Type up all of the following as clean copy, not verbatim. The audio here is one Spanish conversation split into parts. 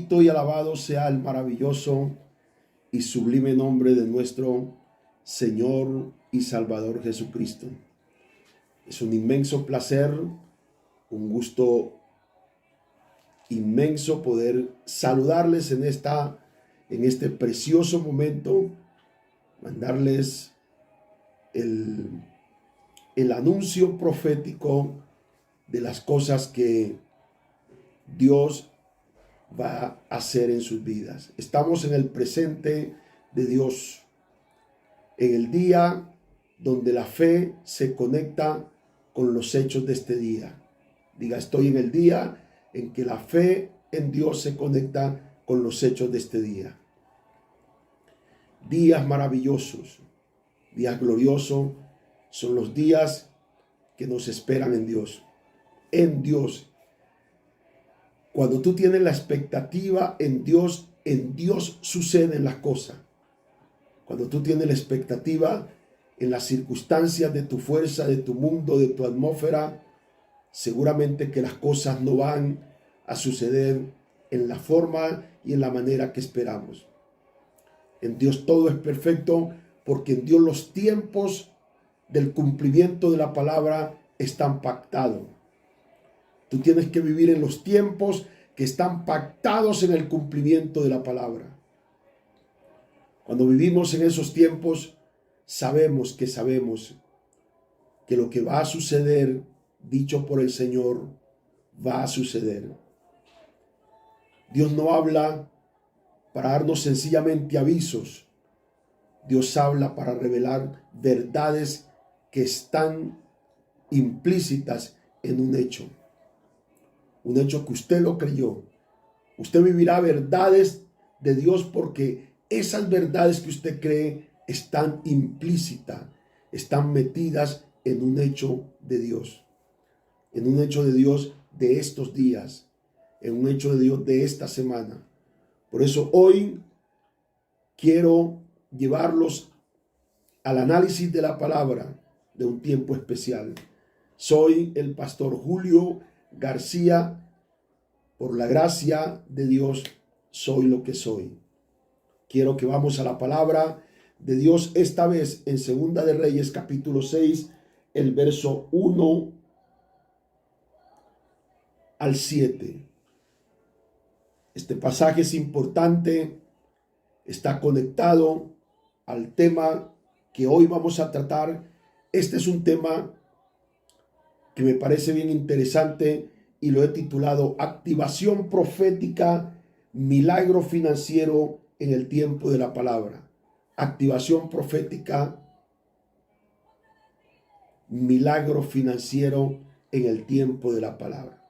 Bendito y alabado sea el maravilloso y sublime nombre de nuestro Señor y Salvador Jesucristo. Es un inmenso placer, un gusto inmenso poder saludarles en este precioso momento, mandarles el anuncio profético de las cosas que Dios va a hacer en sus vidas. Estamos en el presente de Dios, en el día donde la fe se conecta con los hechos de este día. Diga, estoy en el día en que la fe en Dios se conecta con los hechos de este día. Días maravillosos, días gloriosos, son los días que nos esperan en Dios. En Dios. Cuando tú tienes la expectativa en Dios suceden las cosas. Cuando tú tienes la expectativa en las circunstancias de tu fuerza, de tu mundo, de tu atmósfera, seguramente que las cosas no van a suceder en la forma y en la manera que esperamos. En Dios todo es perfecto, porque en Dios los tiempos del cumplimiento de la palabra están pactados. Tú tienes que vivir en los tiempos que están pactados en el cumplimiento de la palabra. Cuando vivimos en esos tiempos, sabemos que lo que va a suceder, dicho por el Señor, va a suceder. Dios no habla para darnos sencillamente avisos. Dios habla para revelar verdades que están implícitas en un hecho. Un hecho que usted lo creyó. Usted vivirá verdades de Dios porque esas verdades que usted cree están implícitas, están metidas en un hecho de Dios. En un hecho de Dios de estos días. En un hecho de Dios de esta semana. Por eso hoy quiero llevarlos al análisis de la palabra de un tiempo especial. Soy el pastor Julio García. Por la gracia de Dios soy lo que soy. Quiero que vamos a la palabra de Dios esta vez en Segunda de Reyes capítulo 6, el verso 1 al 7. Este pasaje es importante, está conectado al tema que hoy vamos a tratar. Este es un tema que me parece bien interesante y lo he titulado Activación profética, milagro financiero en el tiempo de la palabra. Activación profética, milagro financiero en el tiempo de la palabra.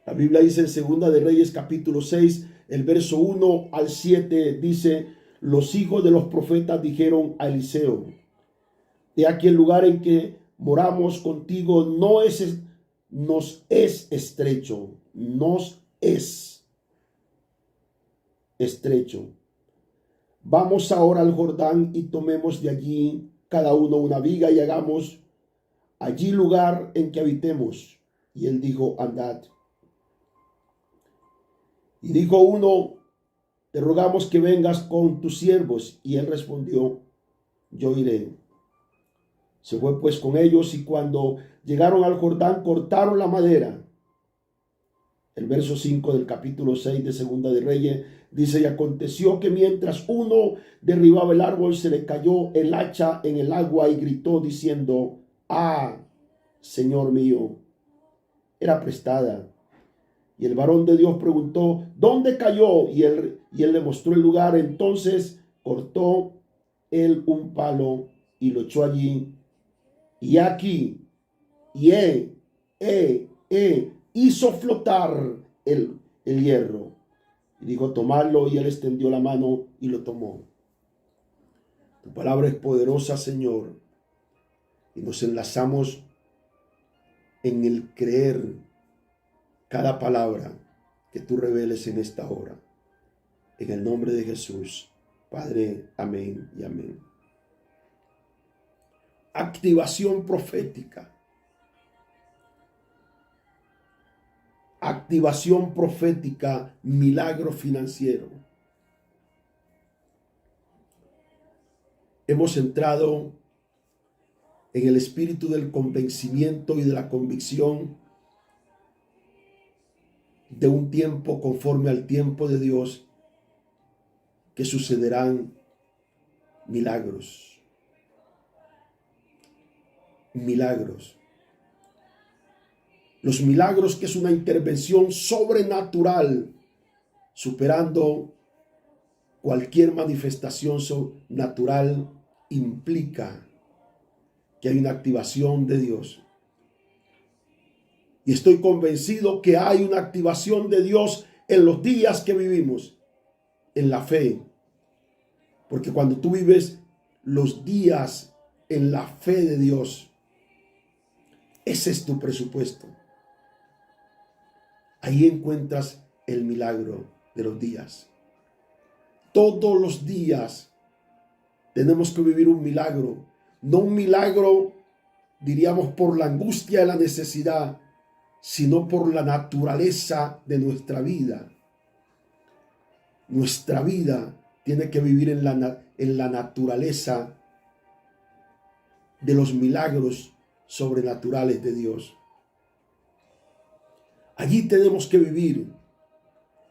La Biblia dice en Segunda de Reyes capítulo 6, el verso 1 al 7, dice: los hijos de los profetas dijeron a Eliseo: he aquí el lugar en que moramos contigo nos es estrecho. Vamos ahora al Jordán y tomemos de allí cada uno una viga y hagamos allí lugar en que habitemos. Y él dijo: andad. Y dijo uno: te rogamos que vengas con tus siervos. Y él respondió: yo iré. Se fue pues con ellos, y cuando llegaron al Jordán, cortaron la madera. El verso 5 del capítulo 6 de Segunda de Reyes dice: y aconteció que mientras uno derribaba el árbol, se le cayó el hacha en el agua y gritó diciendo: ah, Señor mío, era prestada. Y el varón de Dios preguntó: ¿dónde cayó? Y él le mostró el lugar. Entonces cortó él un palo y lo echó allí. Y aquí, hizo flotar el hierro. Y dijo: tomadlo. Y él extendió la mano y lo tomó. Tu palabra es poderosa, Señor. Y nos enlazamos en el creer cada palabra que tú reveles en esta hora. En el nombre de Jesús, Padre, amén y amén. Activación profética. activación profética, milagro financiero. Hemos entrado en el espíritu del convencimiento y de la convicción de un tiempo conforme al tiempo de Dios, que sucederán milagros. Milagros. Los milagros, que es una intervención sobrenatural, superando cualquier manifestación sobrenatural, implica que hay una activación de Dios. Y estoy convencido que hay una activación de Dios en los días que vivimos, en la fe. Porque cuando tú vives los días en la fe de Dios, ese es tu presupuesto. Ahí encuentras el milagro de los días. Todos los días tenemos que vivir un milagro. No un milagro, diríamos, por la angustia de la necesidad, sino por la naturaleza de nuestra vida. Nuestra vida tiene que vivir en la naturaleza de los milagros sobrenaturales de Dios. Allí tenemos que vivir.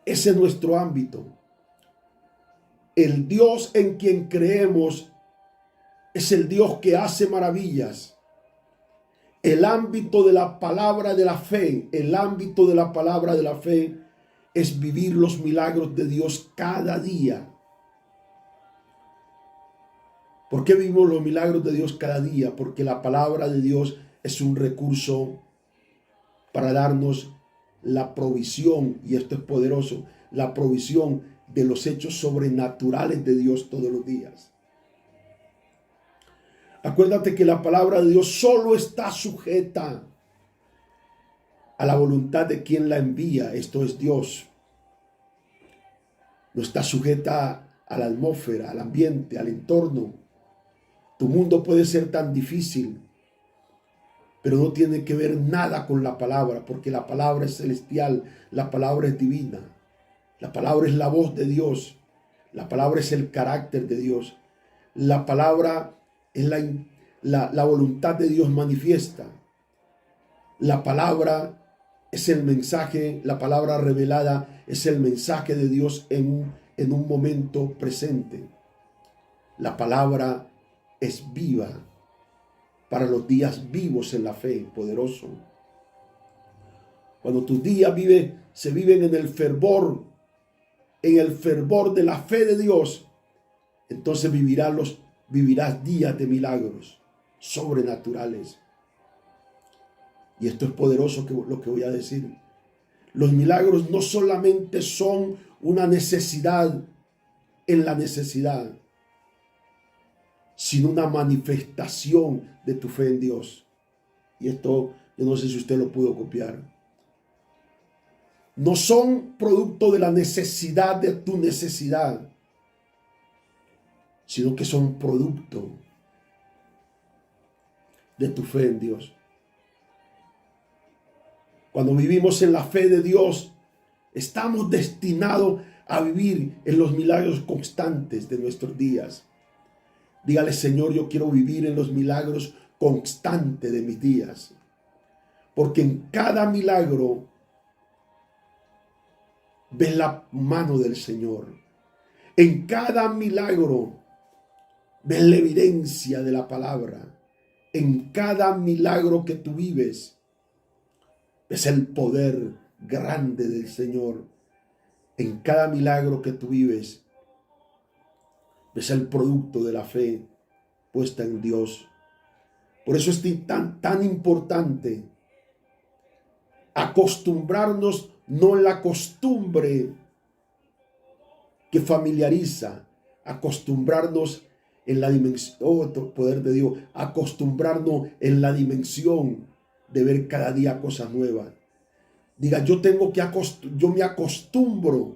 Ese es nuestro ámbito. El Dios en quien creemos es el Dios que hace maravillas. El ámbito de la palabra de la fe, el ámbito de la palabra de la fe es vivir los milagros de Dios cada día. ¿Por qué vivimos los milagros de Dios cada día? Porque la palabra de Dios es un recurso para darnos la provisión, y esto es poderoso, la provisión de los hechos sobrenaturales de Dios todos los días. Acuérdate que la palabra de Dios solo está sujeta a la voluntad de quien la envía, esto es Dios. No está sujeta a la atmósfera, al ambiente, al entorno. Tu mundo puede ser tan difícil, pero no tiene que ver nada con la palabra, porque la palabra es celestial, la palabra es divina, la palabra es la voz de Dios, la palabra es el carácter de Dios, la palabra es la voluntad de Dios manifiesta, la palabra es el mensaje, la palabra revelada es el mensaje de Dios en un momento presente. La palabra es viva para los días vivos en la fe, poderoso. Cuando tus días se viven en el fervor de la fe de Dios, entonces vivirás días de milagros sobrenaturales. Y esto es poderoso lo que voy a decir. Los milagros no solamente son una necesidad en la necesidad, sino una manifestación de tu fe en Dios. Y esto, yo no sé si usted lo pudo copiar. No son producto de la necesidad de tu necesidad, sino que son producto de tu fe en Dios. Cuando vivimos en la fe de Dios, estamos destinados a vivir en los milagros constantes de nuestros días. Dígale: Señor, yo quiero vivir en los milagros constantes de mis días. Porque en cada milagro ves la mano del Señor. En cada milagro ves la evidencia de la palabra. En cada milagro que tú vives, ves el poder grande del Señor. En cada milagro que tú vives, ves el producto de la fe puesta en Dios. Por eso es tan importante acostumbrarnos, no en la costumbre que familiariza, acostumbrarnos en la dimensión, otro poder de Dios, acostumbrarnos en la dimensión de ver cada día cosas nuevas. Diga: yo me acostumbro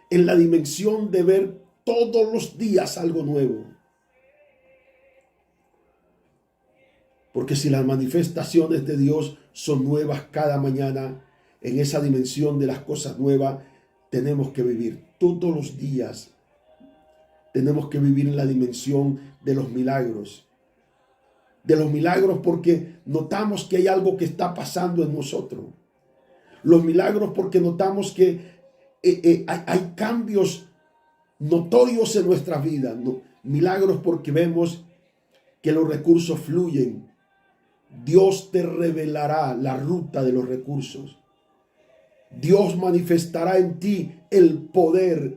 en la dimensión de ver todos los días algo nuevo. Porque si las manifestaciones de Dios son nuevas cada mañana, en esa dimensión de las cosas nuevas, tenemos que vivir todos los días. Tenemos que vivir en la dimensión de los milagros. De los milagros, porque notamos que hay algo que está pasando en nosotros. Los milagros porque notamos que hay cambios notorios en nuestras vidas. Milagros porque vemos que los recursos fluyen. Dios te revelará la ruta de los recursos. Dios manifestará en ti el poder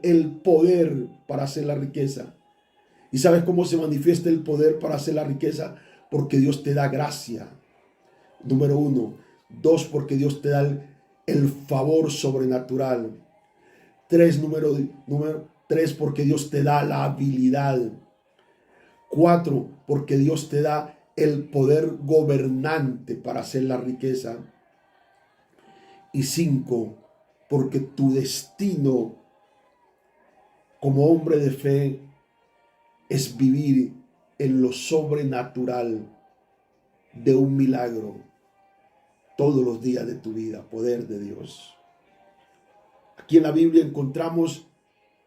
para hacer la riqueza. ¿Y sabes cómo se manifiesta el poder para hacer la riqueza? Porque Dios te da gracia. Número 1. 2, porque Dios te da el favor sobrenatural. 3, número 3, porque Dios te da la habilidad. 4, porque Dios te da el poder gobernante para hacer la riqueza. Y 5, porque tu destino como hombre de fe es vivir en lo sobrenatural de un milagro todos los días de tu vida, poder de Dios. Aquí en la Biblia encontramos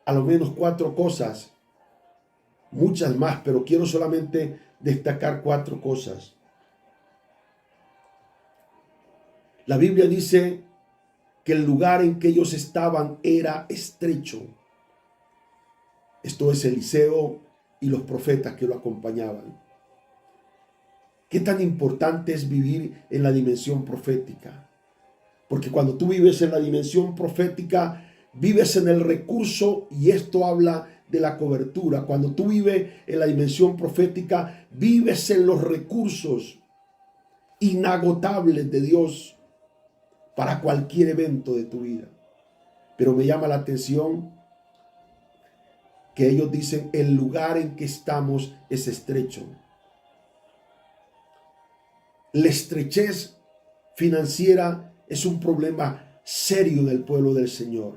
a lo menos 4 cosas, muchas más, pero quiero solamente destacar 4 cosas. La Biblia dice que el lugar en que ellos estaban era estrecho. Esto es Eliseo y los profetas que lo acompañaban. ¿Qué tan importante es vivir en la dimensión profética? Porque cuando tú vives en la dimensión profética, vives en el recurso, y esto habla de la cobertura. Cuando tú vives en la dimensión profética, vives en los recursos inagotables de Dios para cualquier evento de tu vida. Pero me llama la atención que ellos dicen, el lugar en que estamos es estrecho. La estrechez financiera es un problema serio del pueblo del Señor.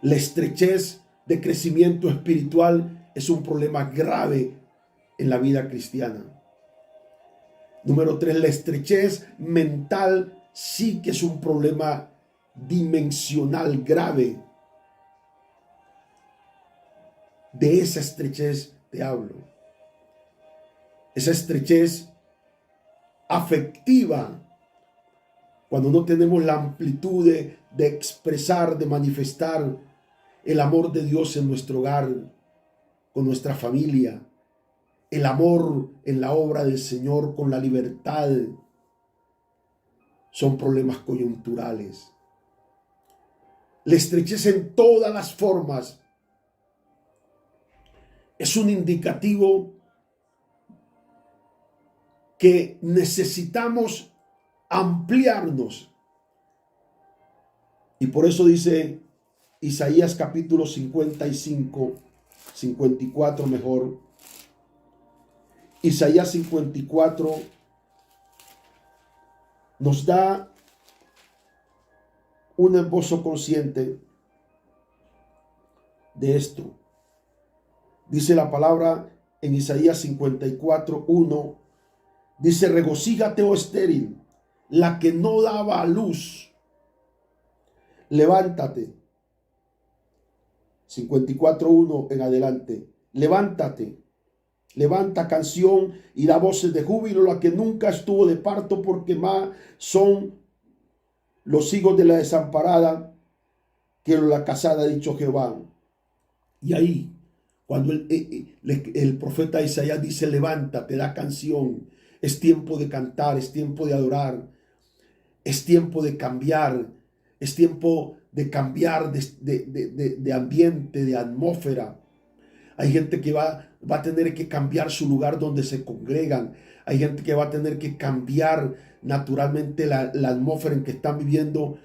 La estrechez de crecimiento espiritual es un problema grave en la vida cristiana. Número 3, la estrechez mental sí que es un problema dimensional grave. De esa estrechez te hablo. Esa estrechez afectiva, cuando no tenemos la amplitud de expresar, de manifestar el amor de Dios en nuestro hogar, con nuestra familia, el amor en la obra del Señor, con la libertad, son problemas coyunturales. La estrechez en todas las formas es un indicativo que necesitamos ampliarnos. Y por eso dice Isaías capítulo 55, 54 mejor. Isaías 54 nos da un esbozo consciente de esto. Dice la palabra en Isaías 54, 1, dice, regocíjate, oh estéril, la que no daba a luz, levántate. 54:1 en adelante, levántate, levanta canción y da voces de júbilo la que nunca estuvo de parto, porque más son los hijos de la desamparada que la casada, ha dicho Jehová. Y ahí, cuando el profeta Isaías dice, levántate, da canción, es tiempo de cantar, es tiempo de adorar, es tiempo de cambiar, es tiempo de cambiar de ambiente, de atmósfera. Hay gente que va a tener que cambiar su lugar donde se congregan. Hay gente que va a tener que cambiar naturalmente la atmósfera en que están viviendo,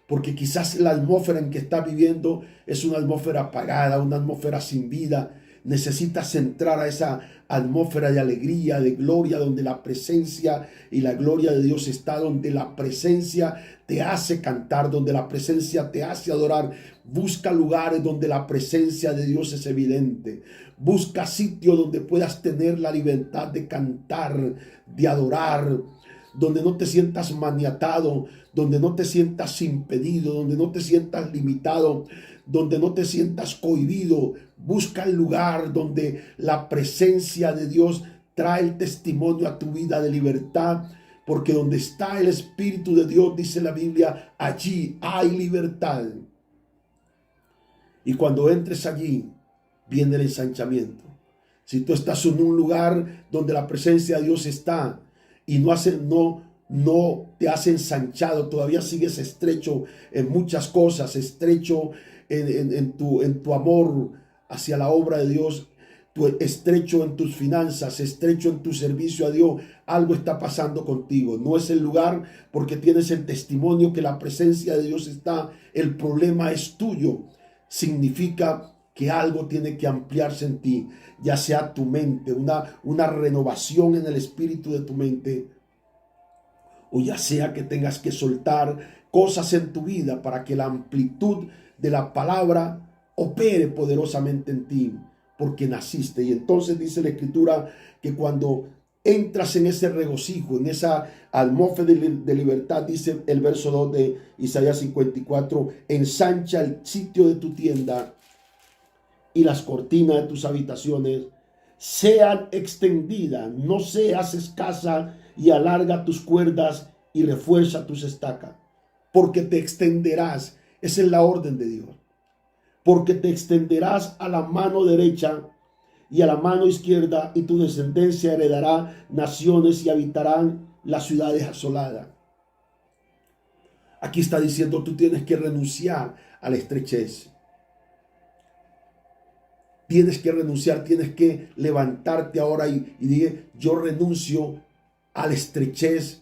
porque quizás la atmósfera en que está viviendo es una atmósfera apagada, una atmósfera sin vida. Necesitas entrar a esa atmósfera de alegría, de gloria, donde la presencia y la gloria de Dios está, donde la presencia te hace cantar, donde la presencia te hace adorar. Busca lugares donde la presencia de Dios es evidente. Busca sitios donde puedas tener la libertad de cantar, de adorar, donde no te sientas maniatado, donde no te sientas impedido, donde no te sientas limitado, donde no te sientas cohibido. Busca el lugar donde la presencia de Dios trae el testimonio a tu vida de libertad, porque donde está el Espíritu de Dios, dice la Biblia, allí hay libertad. Y cuando entres allí, viene el ensanchamiento. Si tú estás en un lugar donde la presencia de Dios está y no te has ensanchado, todavía sigues estrecho en muchas cosas, estrecho en tu amor hacia la obra de Dios, estrecho en tus finanzas, estrecho en tu servicio a Dios, algo está pasando contigo. No es el lugar, porque tienes el testimonio que la presencia de Dios está. El problema es tuyo. Significa que algo tiene que ampliarse en ti, ya sea tu mente, una renovación en el espíritu de tu mente, o ya sea que tengas que soltar cosas en tu vida para que la amplitud de la palabra opere poderosamente en ti, porque naciste. Y entonces dice la Escritura que cuando entras en ese regocijo, en esa atmósfera de libertad, dice el verso 2 de Isaías 54, ensancha el sitio de tu tienda y las cortinas de tus habitaciones sean extendidas, no seas escasa, y alarga tus cuerdas y refuerza tus estacas, porque te extenderás. Esa es la orden de Dios. Porque te extenderás a la mano derecha y a la mano izquierda, y tu descendencia heredará naciones y habitarán las ciudades asoladas. Aquí está diciendo, tú tienes que renunciar a la estrechez. Tienes que renunciar, tienes que levantarte ahora y decir, yo renuncio a la estrechez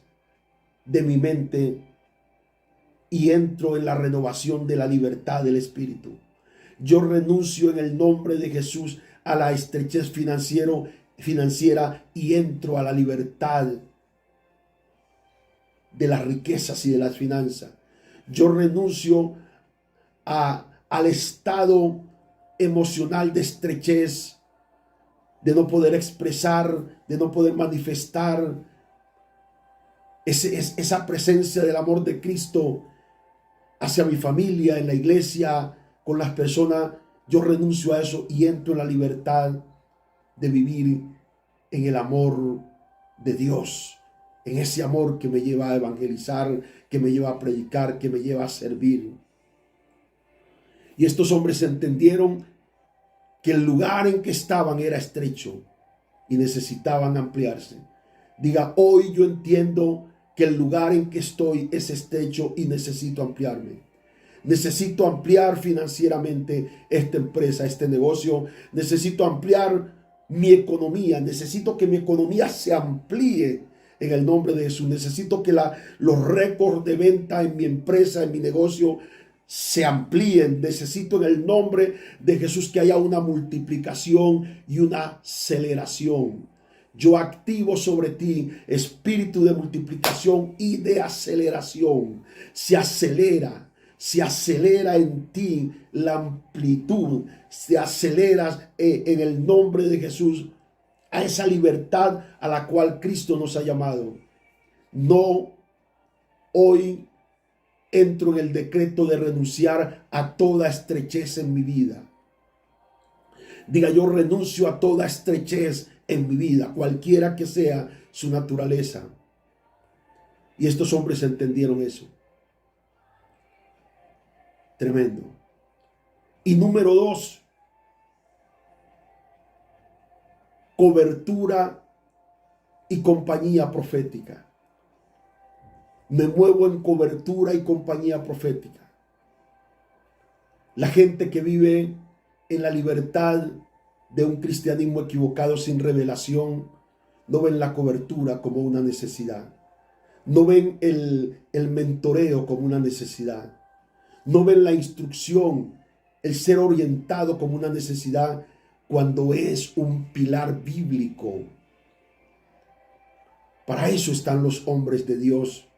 de mi mente y entro en la renovación de la libertad del Espíritu. Yo renuncio en el nombre de Jesús a la estrechez financiera y entro a la libertad de las riquezas y de las finanzas. Yo renuncio al estado emocional de estrechez, de no poder expresar, de no poder manifestar esa presencia del amor de Cristo hacia mi familia, en la iglesia, con las personas. Yo renuncio a eso y entro en la libertad de vivir en el amor de Dios, en ese amor que me lleva a evangelizar, que me lleva a predicar, que me lleva a servir. Y estos hombres entendieron que el lugar en que estaban era estrecho y necesitaban ampliarse. Diga, hoy yo entiendo que el lugar en que estoy es estrecho y necesito ampliarme. Necesito ampliar financieramente esta empresa, este negocio. Necesito ampliar mi economía. Necesito que mi economía se amplíe en el nombre de Jesús. Necesito que los récords de venta en mi empresa, en mi negocio, se amplíen. Necesito en el nombre de Jesús que haya una multiplicación y una aceleración. Yo activo sobre ti espíritu de multiplicación y de aceleración. Se acelera en ti la amplitud, se acelera en el nombre de Jesús a esa libertad a la cual Cristo nos ha llamado. No, hoy entro en el decreto de renunciar a toda estrechez en mi vida. Diga, yo renuncio a toda estrechez en mi vida, cualquiera que sea su naturaleza. Y estos hombres entendieron eso. Tremendo. Y número 2, cobertura y compañía profética. Me muevo en cobertura y compañía profética. La gente que vive en la libertad de un cristianismo equivocado sin revelación, no ven la cobertura como una necesidad. No ven el mentoreo como una necesidad. No ven la instrucción, el ser orientado como una necesidad, cuando es un pilar bíblico. Para eso están los hombres de Dios,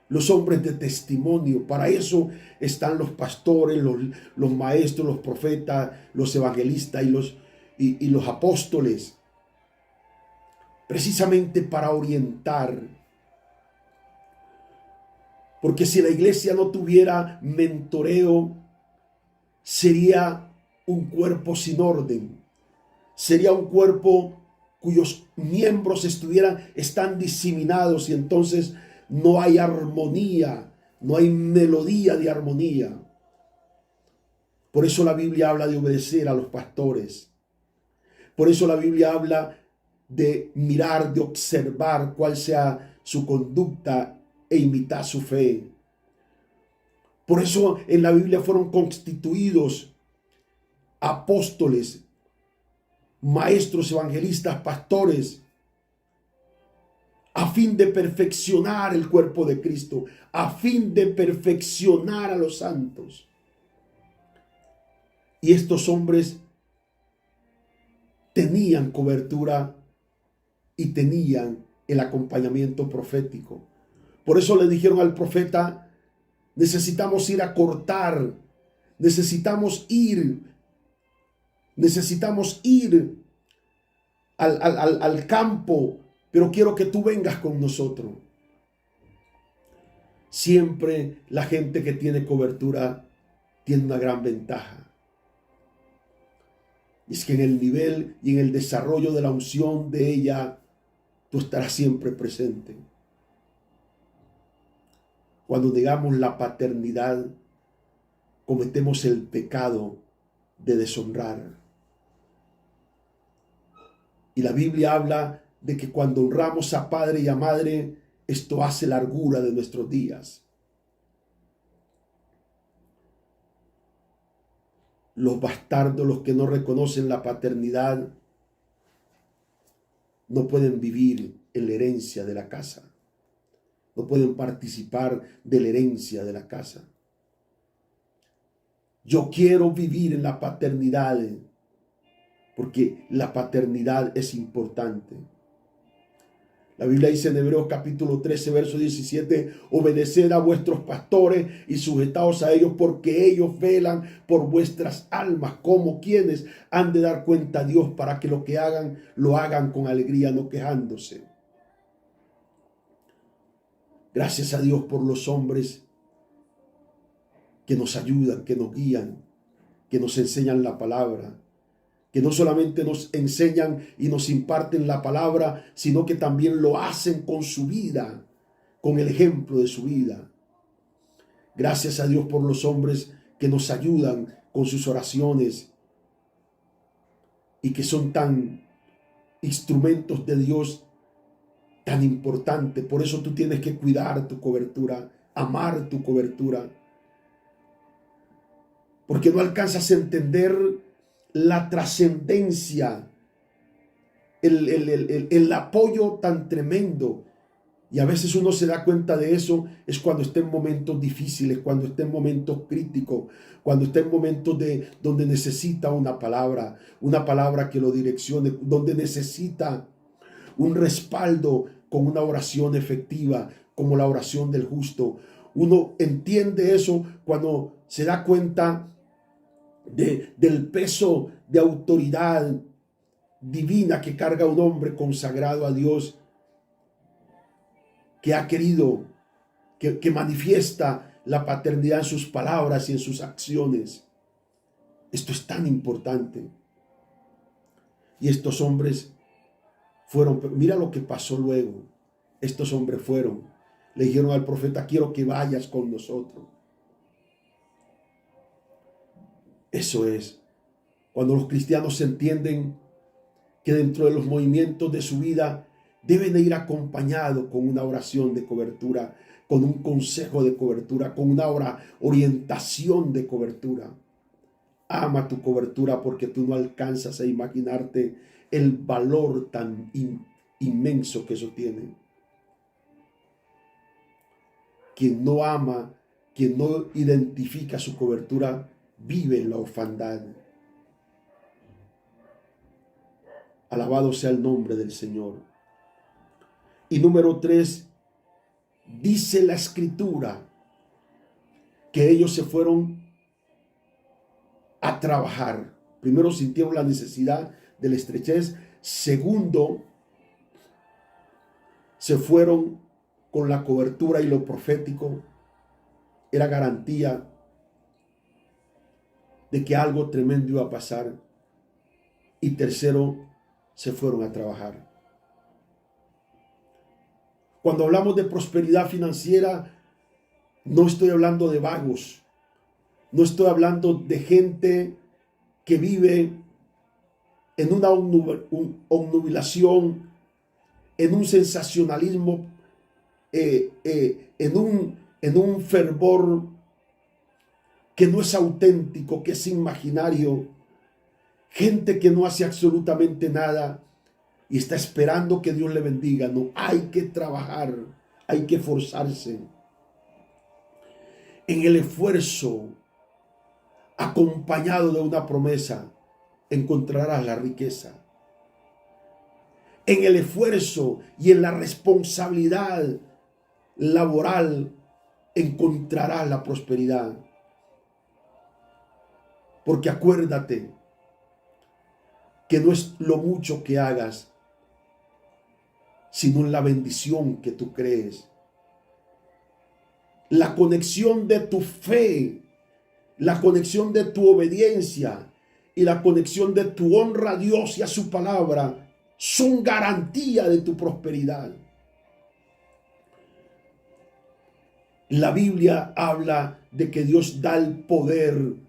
los hombres de testimonio. Para eso están los pastores, los maestros, los profetas, los evangelistas y los apóstoles. Precisamente para orientar, Porque si la iglesia no tuviera mentoreo, sería un cuerpo sin orden. Sería un cuerpo cuyos miembros están diseminados y entonces no hay armonía, no hay melodía de armonía. Por eso la Biblia habla de obedecer a los pastores. Por eso la Biblia habla de mirar, de observar cuál sea su conducta e imitar su fe. Por eso en la Biblia fueron constituidos apóstoles, maestros, evangelistas, pastores, a fin de perfeccionar el cuerpo de Cristo, a fin de perfeccionar a los santos. Y estos hombres tenían cobertura y tenían el acompañamiento profético. Por eso le dijeron al profeta: necesitamos ir a cortar, necesitamos ir al campo, pero quiero que tú vengas con nosotros. Siempre la gente que tiene cobertura tiene una gran ventaja. Y es que en el nivel y en el desarrollo de la unción de ella, tú estarás siempre presente. Cuando negamos la paternidad, cometemos el pecado de deshonrar. Y la Biblia habla de que cuando honramos a padre y a madre, esto hace largura de nuestros días. Los bastardos, los que no reconocen la paternidad, no pueden vivir en la herencia de la casa. No pueden participar de la herencia de la casa. Yo quiero vivir en la paternidad, porque la paternidad es importante. La Biblia dice en Hebreos capítulo 13, verso 17, obedeced a vuestros pastores y sujetaos a ellos, porque ellos velan por vuestras almas, como quienes han de dar cuenta a Dios, para que lo que hagan, lo hagan con alegría, no quejándose. Gracias a Dios por los hombres que nos ayudan, que nos guían, que nos enseñan la palabra, que no solamente nos enseñan y nos imparten la palabra, sino que también lo hacen con su vida, con el ejemplo de su vida. Gracias a Dios por los hombres que nos ayudan con sus oraciones y que son tan instrumentos de Dios, tan importantes. Por eso tú tienes que cuidar tu cobertura, amar tu cobertura, porque no alcanzas a entender la trascendencia, el apoyo tan tremendo. Y a veces uno se da cuenta de eso es cuando está en momentos difíciles, cuando está en momentos críticos, cuando está en momentos donde necesita una palabra que lo direccione, donde necesita un respaldo con una oración efectiva, como la oración del justo. Uno entiende eso cuando se da cuenta del peso de autoridad divina que carga un hombre consagrado a Dios, que ha querido, que manifiesta la paternidad en sus palabras y en sus acciones. Esto es tan importante. Y estos hombres fueron, mira lo que pasó luego. Estos hombres le dijeron al profeta: quiero que vayas con nosotros. Eso es cuando los cristianos entienden que dentro de los movimientos de su vida deben de ir acompañados con una oración de cobertura, con un consejo de cobertura, con una orientación de cobertura. Ama tu cobertura, porque tú no alcanzas a imaginarte el valor tan inmenso que eso tiene. Quien no ama, quien no identifica su cobertura, vive en la orfandad. Alabado sea el nombre del Señor. Y número 3, dice la Escritura que ellos se fueron a trabajar. Primero, sintieron la necesidad de la estrechez. Segundo, se fueron con la cobertura y lo profético. era garantía de que algo tremendo iba a pasar. Y tercero, se fueron a trabajar. Cuando hablamos de prosperidad financiera, no estoy hablando de vagos. No estoy hablando de gente que vive en una obnubilación, en un sensacionalismo, en un fervor que no es auténtico, que es imaginario. Gente que no hace absolutamente nada y está esperando que Dios le bendiga. No, hay que trabajar, hay que esforzarse. En el esfuerzo, acompañado de una promesa, encontrarás la riqueza. En el esfuerzo y en la responsabilidad laboral, encontrarás la prosperidad. Porque acuérdate que no es lo mucho que hagas, sino en la bendición que tú crees. La conexión de tu fe, la conexión de tu obediencia y la conexión de tu honra a Dios y a su palabra son garantía de tu prosperidad. La Biblia habla de que Dios da el poder.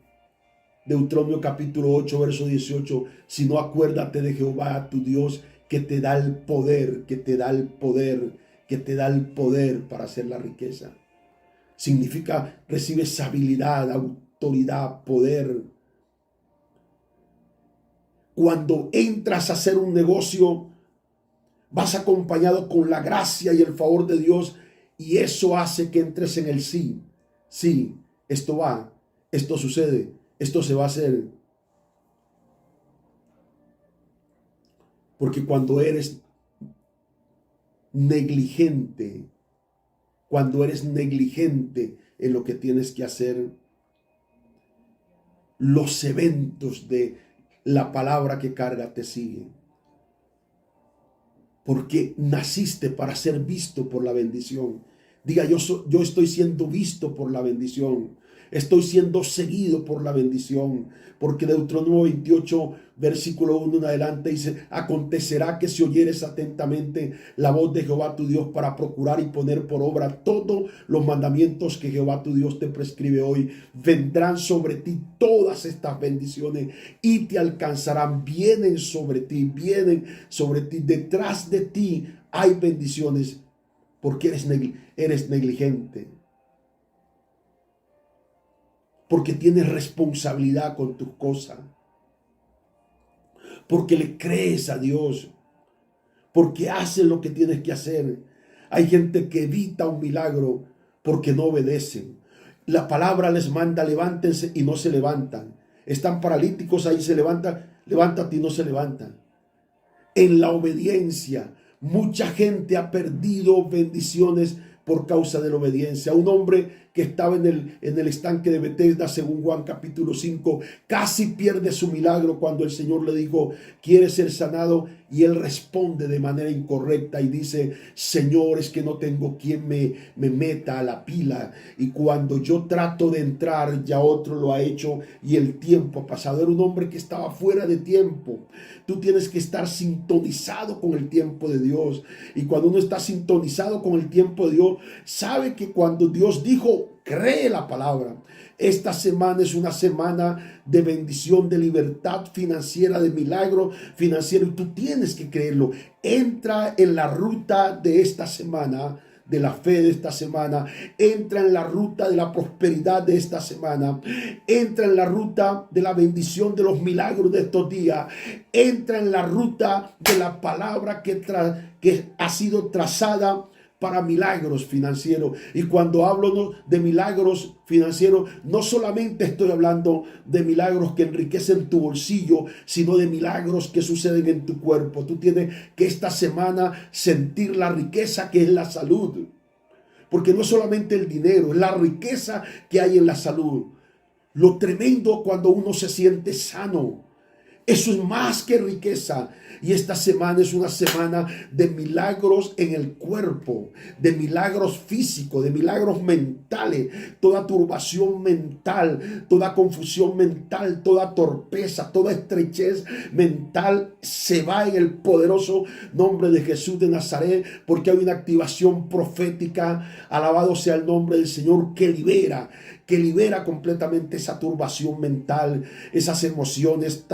Deuteronomio capítulo 8, verso 18. Si no, acuérdate de Jehová tu Dios, que te da el poder, que te da el poder, que te da el poder para hacer la riqueza. Significa, recibes habilidad, autoridad, poder. Cuando entras a hacer un negocio, vas acompañado con la gracia y el favor de Dios, y eso hace que entres en el sí. Sí, esto va, esto sucede, esto se va a hacer. Porque cuando eres negligente, en lo que tienes que hacer, los eventos de la palabra que carga te siguen. Porque naciste para ser visto por la bendición. Diga, yo estoy siendo visto por la bendición. Estoy siendo seguido por la bendición. Porque Deuteronomio 28, versículo 1 en adelante dice: acontecerá que si oyeres atentamente la voz de Jehová tu Dios para procurar y poner por obra todos los mandamientos que Jehová tu Dios te prescribe hoy, vendrán sobre ti todas estas bendiciones y te alcanzarán. Vienen sobre ti, detrás de ti hay bendiciones, porque eres negligente. Porque tienes responsabilidad con tus cosas. Porque le crees a Dios. Porque haces lo que tienes que hacer. Hay gente que evita un milagro porque no obedecen. La palabra les manda: levántense, y no se levantan. Están paralíticos, ahí se levantan. Levántate, y no se levantan. En la obediencia, mucha gente ha perdido bendiciones por causa de la obediencia. Un hombre que estaba en el estanque de Betesda, según Juan capítulo 5, casi pierde su milagro cuando el Señor le dijo: ¿quieres ser sanado? Y él responde de manera incorrecta y dice: Señor, es que no tengo quien me meta a la pila, y cuando yo trato de entrar ya otro lo ha hecho y el tiempo ha pasado. Era un hombre que estaba fuera de tiempo. Tú tienes que estar sintonizado con el tiempo de Dios, y cuando uno está sintonizado con el tiempo de Dios, sabe que cuando Dios dijo, cree la palabra. Esta semana es una semana de bendición, de libertad financiera, de milagro financiero, y tú tienes que creerlo. Entra en la ruta de esta semana, de la fe de esta semana. Entra en la ruta de la prosperidad de esta semana. Entra en la ruta de la bendición, de los milagros de estos días. Entra en la ruta de la palabra que ha sido trazada para milagros financieros. Y cuando hablo de milagros financieros, no solamente estoy hablando de milagros que enriquecen tu bolsillo, sino de milagros que suceden en tu cuerpo. Tú tienes que esta semana sentir la riqueza que es la salud. Porque no es solamente el dinero, es la riqueza que hay en la salud. Lo tremendo cuando uno se siente sano. Eso es más que riqueza. Y esta semana es una semana de milagros en el cuerpo, de milagros físicos, de milagros mentales. Toda turbación mental, toda confusión mental, toda torpeza, toda estrechez mental se va en el poderoso nombre de Jesús de Nazaret, porque hay una activación profética. Alabado sea el nombre del Señor, que libera completamente esa turbación mental, esas emociones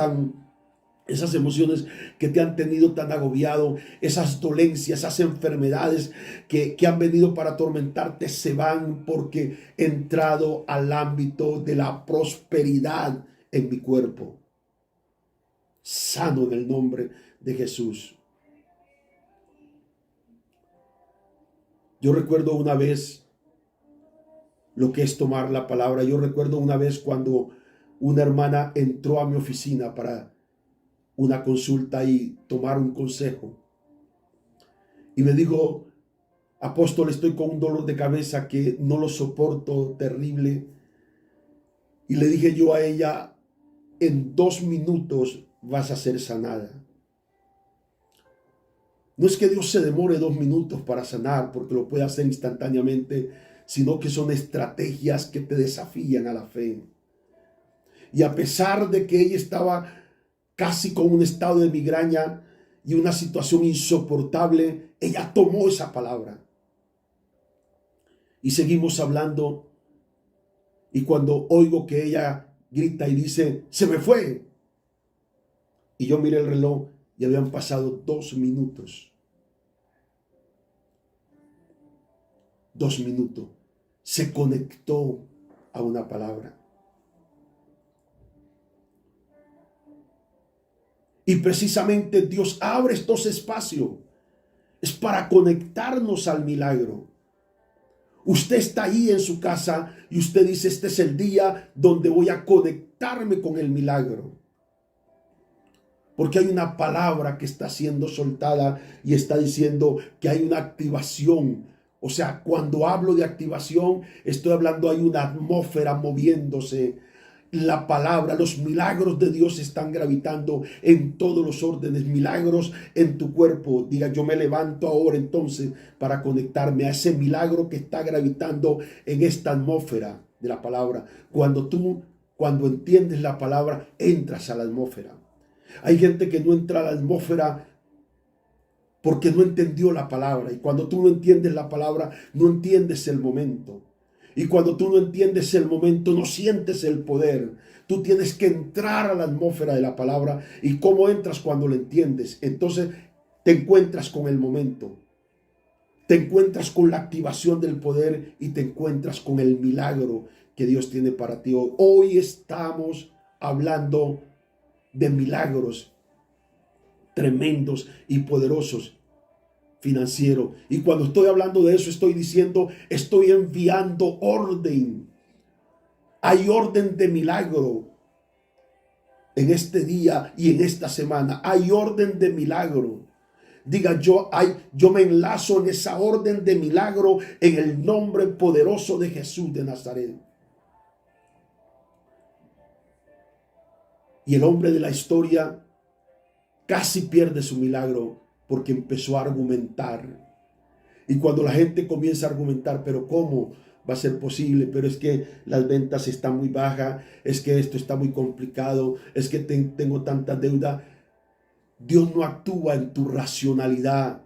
que te han tenido tan agobiado, esas dolencias, esas enfermedades que han venido para atormentarte, se van, porque he entrado al ámbito de la prosperidad en mi cuerpo. Sano en el nombre de Jesús. Yo recuerdo una vez lo que es tomar la palabra. Yo recuerdo una vez cuando una hermana entró a mi oficina para una consulta y tomar un consejo. Y me dijo: apóstol, estoy con un dolor de cabeza que no lo soporto, terrible. Y le dije yo a ella: en 2 minutos vas a ser sanada. No es que Dios se demore 2 minutos para sanar, porque lo puede hacer instantáneamente, sino que son estrategias que te desafían a la fe. Y a pesar de que ella estaba casi con un estado de migraña y una situación insoportable, ella tomó esa palabra. Y seguimos hablando. Y cuando oigo que ella grita y dice: se me fue. Y yo miré el reloj y habían pasado 2 minutos. 2 minutos. Se conectó a una palabra. Y precisamente Dios abre estos espacios. Es para conectarnos al milagro. Usted está ahí en su casa y usted dice: este es el día donde voy a conectarme con el milagro. Porque hay una palabra que está siendo soltada y está diciendo que hay una activación. O sea, cuando hablo de activación, estoy hablando, hay una atmósfera moviéndose. La palabra, los milagros de Dios están gravitando en todos los órdenes, milagros en tu cuerpo. Diga: yo me levanto ahora entonces para conectarme a ese milagro que está gravitando en esta atmósfera de la palabra. Cuando entiendes la palabra, entras a la atmósfera. Hay gente que no entra a la atmósfera porque no entendió la palabra. Y cuando tú no entiendes la palabra, no entiendes el momento. Y cuando tú no entiendes el momento, no sientes el poder. Tú tienes que entrar a la atmósfera de la palabra. ¿Y cómo entras? Cuando lo entiendes. Entonces te encuentras con el momento. Te encuentras con la activación del poder y te encuentras con el milagro que Dios tiene para ti. Hoy estamos hablando de milagros tremendos y poderosos financiero. Y cuando estoy hablando de eso, estoy diciendo, estoy enviando orden. Hay orden de milagro en este día y en esta semana. Hay orden de milagro. Diga: yo me enlazo en esa orden de milagro en el nombre poderoso de Jesús de Nazaret. Y el hombre de la historia casi pierde su milagro porque empezó a argumentar. Y cuando la gente comienza a argumentar: pero ¿cómo va a ser posible? Pero es que las ventas están muy bajas, es que esto está muy complicado, es que tengo tanta deuda. Dios no actúa en tu racionalidad,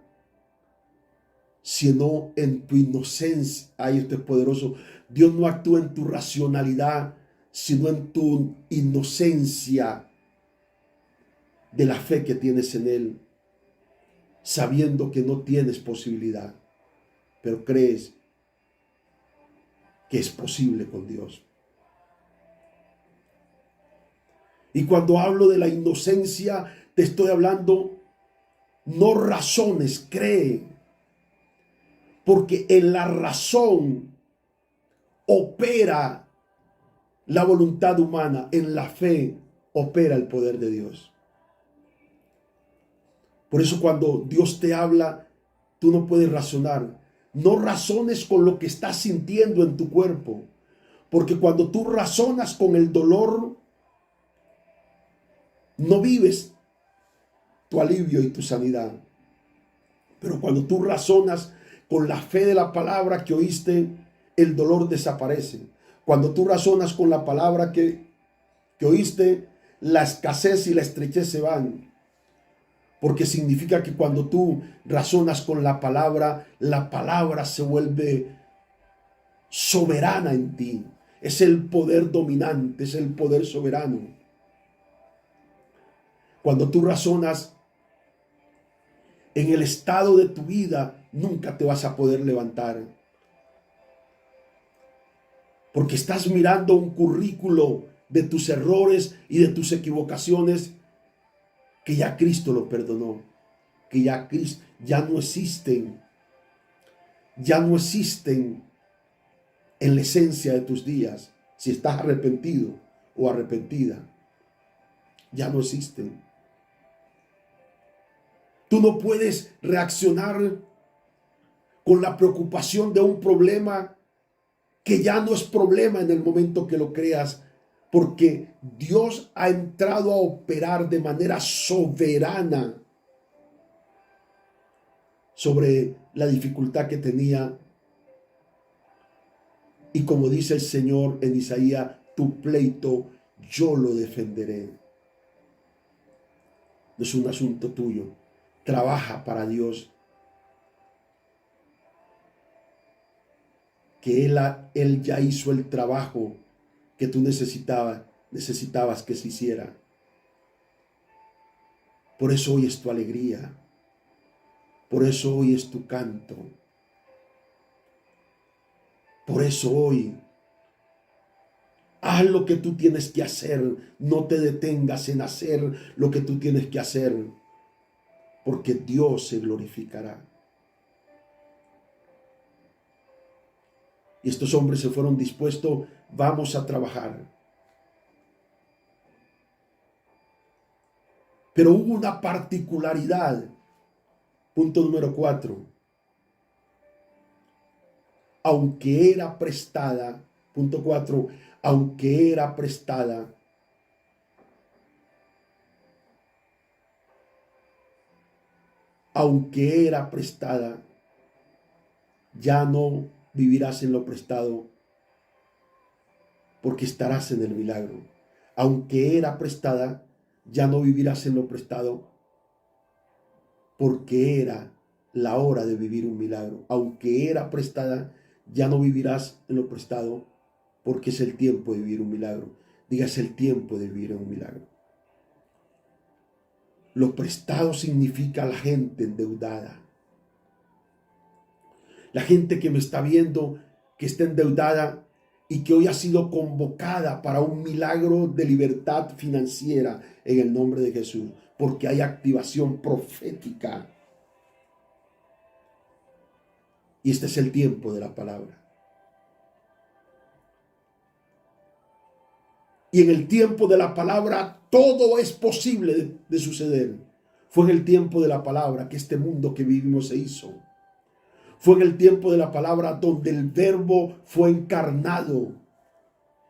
sino en tu inocencia. Ay, esto es poderoso. Dios no actúa en tu racionalidad, sino en tu inocencia de la fe que tienes en Él, sabiendo que no tienes posibilidad, pero crees que es posible con Dios. Y cuando hablo de la inocencia, te estoy hablando, no razones, cree. Porque en la razón opera la voluntad humana, en la fe opera el poder de Dios. Por eso cuando Dios te habla, tú no puedes razonar. No razones con lo que estás sintiendo en tu cuerpo. Porque cuando tú razonas con el dolor, no vives tu alivio y tu sanidad. Pero cuando tú razonas con la fe de la palabra que oíste, el dolor desaparece. Cuando tú razonas con la palabra que oíste, la escasez y la estrechez se van. Porque significa que cuando tú razonas con la palabra se vuelve soberana en ti. Es el poder dominante, es el poder soberano. Cuando tú razonas en el estado de tu vida, nunca te vas a poder levantar. Porque estás mirando un currículo de tus errores y de tus equivocaciones que ya Cristo lo perdonó, que ya no existen, en la esencia de tus días. Si estás arrepentido o arrepentida, ya no existen. Tú no puedes reaccionar con la preocupación de un problema que ya no es problema en el momento que lo creas, porque Dios ha entrado a operar de manera soberana sobre la dificultad que tenía. Y como dice el Señor en Isaías, tu pleito yo lo defenderé. No es un asunto tuyo. Trabaja para Dios. Que Él ya hizo el trabajo que tú necesitabas que se hiciera. Por eso hoy es tu alegría. Por eso hoy es tu canto. Por eso hoy haz lo que tú tienes que hacer. No te detengas en hacer lo que tú tienes que hacer, porque Dios se glorificará. Y estos hombres se fueron dispuestos, vamos a trabajar. Pero hubo una particularidad. Punto número 4. Aunque era prestada, punto 4, aunque era prestada, ya no vivirás en lo prestado, porque estarás en el milagro. Aunque era prestada, ya no vivirás en lo prestado, porque era la hora de vivir un milagro. Aunque era prestada, ya no vivirás en lo prestado, porque es el tiempo de vivir un milagro. Diga, es el tiempo de vivir un milagro. Lo prestado significa la gente endeudada. La gente que me está viendo, que está endeudada y que hoy ha sido convocada para un milagro de libertad financiera en el nombre de Jesús, porque hay activación profética. Y este es el tiempo de la palabra. Y en el tiempo de la palabra todo es posible de suceder. Fue en el tiempo de la palabra que este mundo que vivimos se hizo. Fue en el tiempo de la palabra donde el verbo fue encarnado.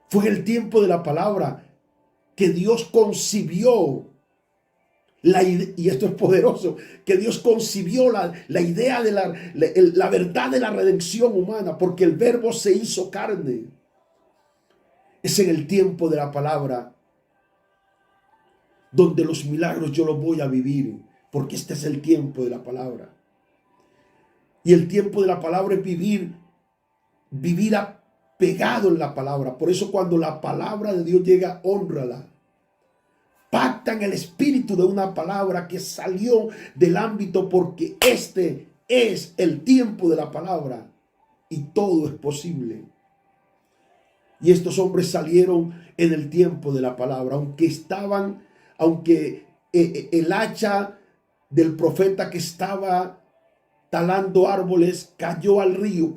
Fue en el tiempo de la palabra que Dios concibió y esto es poderoso, que Dios concibió la idea de la verdad de la redención humana, porque el verbo se hizo carne. Es en el tiempo de la palabra donde los milagros yo los voy a vivir, porque este es el tiempo de la palabra. Y el tiempo de la palabra es vivir apegado en la palabra. Por eso cuando la palabra de Dios llega, hónrala. Pacta en el espíritu de una palabra que salió del ámbito, porque este es el tiempo de la palabra y todo es posible. Y estos hombres salieron en el tiempo de la palabra, aunque el hacha del profeta que estaba talando árboles cayó al río,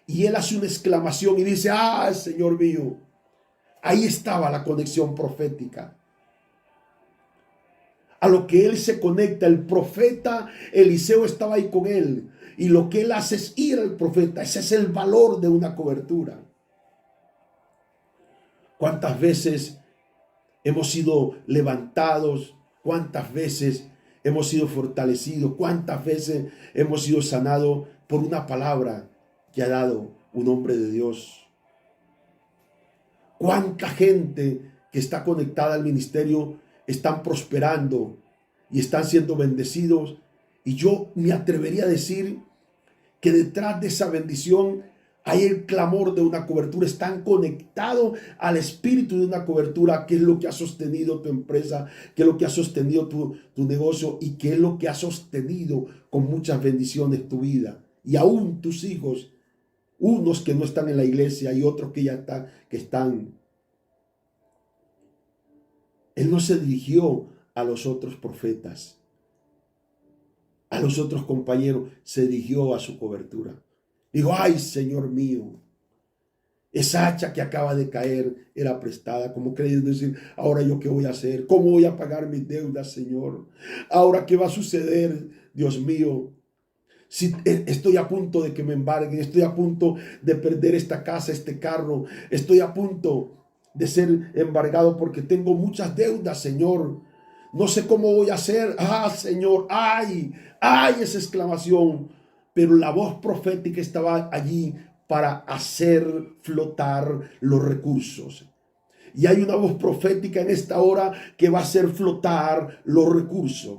y él hace una exclamación y dice, ¡ah, Señor mío! Ahí estaba la conexión profética. A lo que él se conecta, el profeta Eliseo estaba ahí con él, y lo que él hace es ir al profeta. Ese es el valor de una cobertura. ¿Cuántas veces hemos sido levantados, cuántas veces hemos sido fortalecidos, cuántas veces hemos sido sanados por una palabra que ha dado un hombre de Dios. Cuánta gente que está conectada al ministerio están prosperando y están siendo bendecidos. Y yo me atrevería a decir que detrás de esa bendición hay el clamor de una cobertura. Están conectados al espíritu de una cobertura, que es lo que ha sostenido tu empresa, que es lo que ha sostenido tu negocio y que es lo que ha sostenido con muchas bendiciones tu vida. Y aún tus hijos, unos que no están en la iglesia y otros que ya están, que están. Él no se dirigió a los otros profetas, a los otros compañeros, se dirigió a su cobertura. Dijo: ay, Señor mío, esa hacha que acaba de caer era prestada, como queriendo decir: ahora yo qué voy a hacer, cómo voy a pagar mis deudas, Señor, ahora qué va a suceder, Dios mío. Si estoy a punto de que me embarguen, estoy a punto de perder esta casa, este carro, estoy a punto de ser embargado porque tengo muchas deudas, Señor. No sé cómo voy a hacer. Ah, Señor, ay, ay, esa exclamación. Pero la voz profética estaba allí para hacer flotar los recursos. Y hay una voz profética en esta hora que va a hacer flotar los recursos.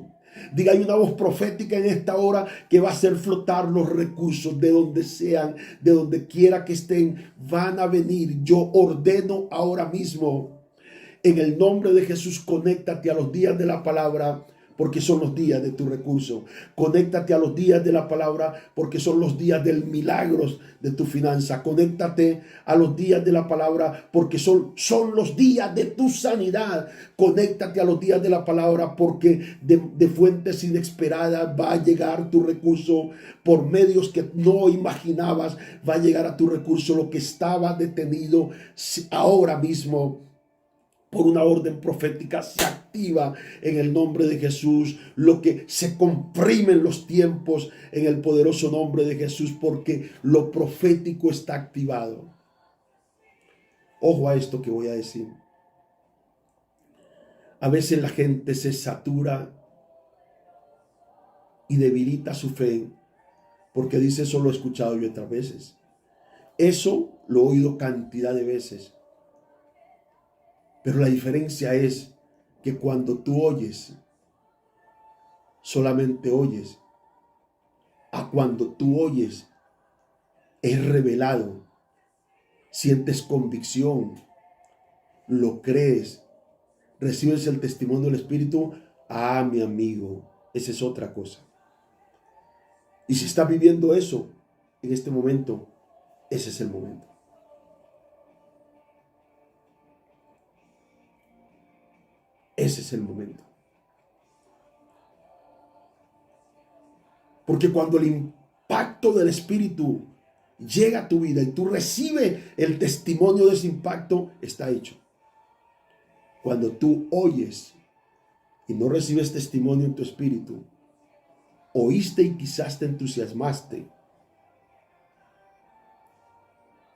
Diga: hay una voz profética en esta hora que va a hacer flotar los recursos de donde sean, de donde quiera que estén, van a venir. Yo ordeno ahora mismo, en el nombre de Jesús, conéctate a los días de la palabra, porque son los días de tu recurso. Conéctate a los días de la palabra, porque son los días del milagros de tu finanza. Conéctate a los días de la palabra, porque son los días de tu sanidad. Conéctate a los días de la palabra, porque de fuentes inesperadas va a llegar tu recurso. Por medios que no imaginabas va a llegar a tu recurso. Lo que estaba detenido ahora mismo, por una orden profética, se activa en el nombre de Jesús. Lo que se comprimen los tiempos en el poderoso nombre de Jesús, porque lo profético está activado. Ojo a esto que voy a decir. A veces la gente se satura y debilita su fe porque dice: eso lo he escuchado yo otras veces. Eso lo he oído cantidad de veces. Pero la diferencia es que cuando tú oyes, solamente oyes, a cuando tú oyes, es revelado, sientes convicción, lo crees, recibes el testimonio del Espíritu. Ah, mi amigo, esa es otra cosa. Y si estás viviendo eso en este momento, ese es el momento. Ese es el momento. Porque cuando el impacto del Espíritu llega a tu vida y tú recibes el testimonio de ese impacto, está hecho. Cuando tú oyes y no recibes testimonio en tu espíritu, oíste y quizás te entusiasmaste,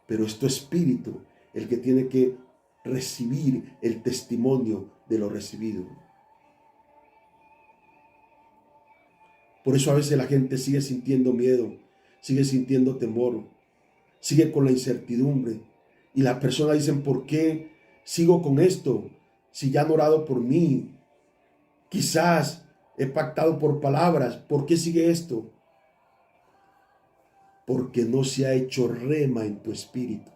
pero es tu espíritu el que tiene que recibir el testimonio de lo recibido. Por eso a veces la gente sigue sintiendo miedo, sigue sintiendo temor, sigue con la incertidumbre. Y las personas dicen: ¿por qué sigo con esto si ya han orado por mí? Quizás he pactado por palabras. ¿Por qué sigue esto? Porque no se ha hecho rema en tu espíritu.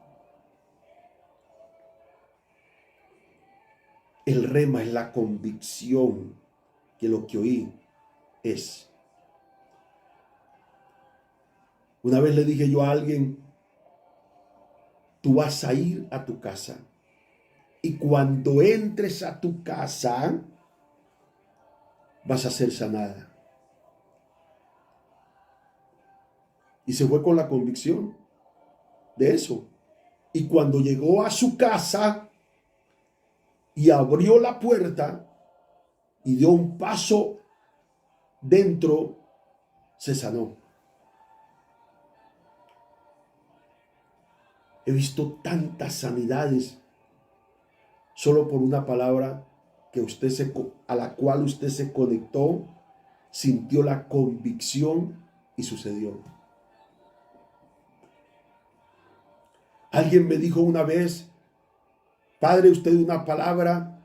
El rema es la convicción que lo que oí es. Una vez le dije yo a alguien: tú vas a ir a tu casa y cuando entres a tu casa vas a ser sanada. Y se fue con la convicción de eso. Y cuando llegó a su casa y abrió la puerta y dio un paso dentro, se sanó. He visto tantas sanidades solo por una palabra que a la cual usted se conectó, sintió la convicción y sucedió. Alguien me dijo una vez: Padre, usted dio una palabra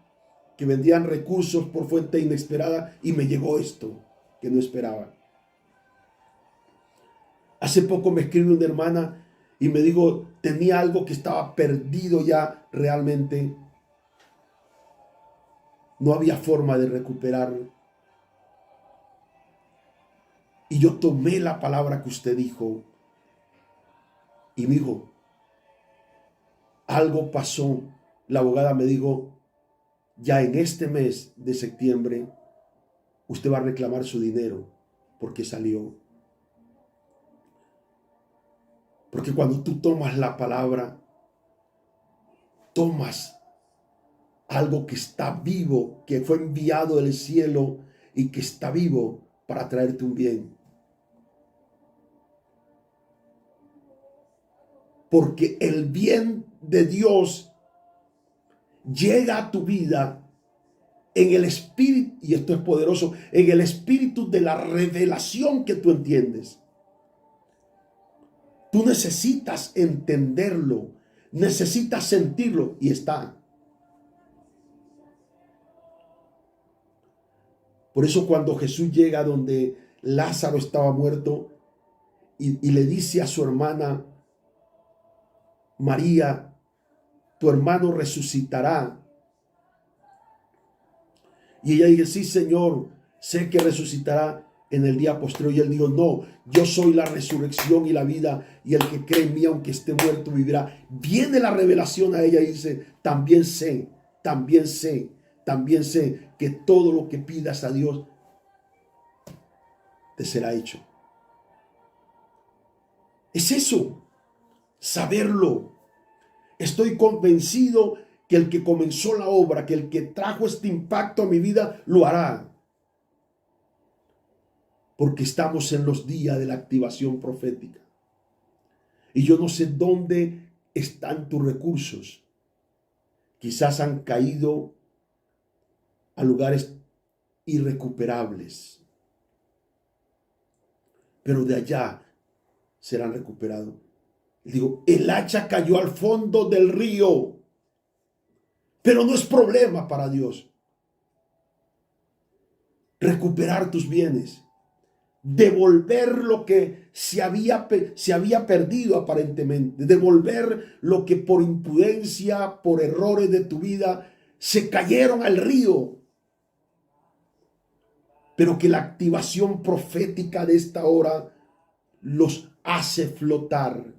que vendían recursos por fuente inesperada y me llegó esto que no esperaba. Hace poco me escribe una hermana y me dijo: tenía algo que estaba perdido ya realmente. No había forma de recuperarlo. Y yo tomé la palabra que usted dijo y me dijo: algo pasó. La abogada me dijo: ya en este mes de septiembre usted va a reclamar su dinero porque salió. Porque cuando tú tomas la palabra, tomas algo que está vivo, que fue enviado del cielo y que está vivo para traerte un bien. Porque el bien de Dios llega a tu vida en el espíritu, y esto es poderoso, en el espíritu de la revelación que tú entiendes. Tú necesitas entenderlo, necesitas sentirlo y está. Por eso cuando Jesús llega donde Lázaro estaba muerto y le dice a su hermana María: tu hermano resucitará. Y ella dice: sí, Señor, sé que resucitará en el día posterior. Y él dijo: no, yo soy la resurrección y la vida, y el que cree en mí, aunque esté muerto, vivirá. Viene la revelación a ella y dice: también sé que todo lo que pidas a Dios te será hecho. Es eso, saberlo. Estoy convencido que el que comenzó la obra, que el que trajo este impacto a mi vida, lo hará. Porque estamos en los días de la activación profética. Y yo no sé dónde están tus recursos. Quizás han caído a lugares irrecuperables. Pero de allá serán recuperados. Digo, el hacha cayó al fondo del río. Pero no es problema para Dios. Recuperar tus bienes. Devolver lo que se había perdido aparentemente. Devolver lo que por imprudencia, por errores de tu vida, se cayeron al río. Pero que la activación profética de esta hora los hace flotar.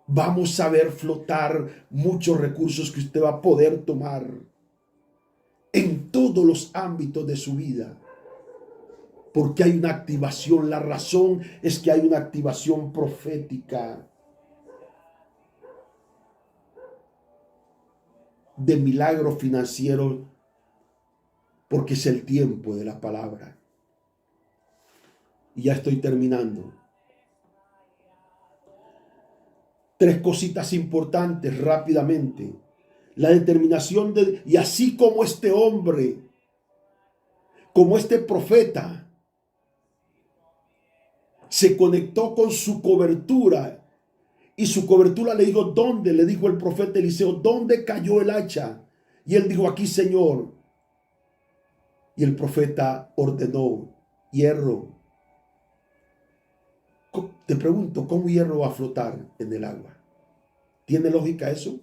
Vamos a ver flotar muchos recursos que usted va a poder tomar en todos los ámbitos de su vida. Porque hay una activación. La razón es que hay una activación profética de milagro financiero, porque es el tiempo de la palabra. Y ya estoy terminando. 3 cositas importantes rápidamente. La determinación y así como este hombre, como este profeta, se conectó con su cobertura. Y su cobertura le dijo: ¿dónde? Le dijo el profeta Eliseo: ¿dónde cayó el hacha? Y él dijo: aquí, Señor. Y el profeta ordenó: hierro. Te pregunto, ¿cómo hierro va a flotar en el agua? ¿Tiene lógica eso?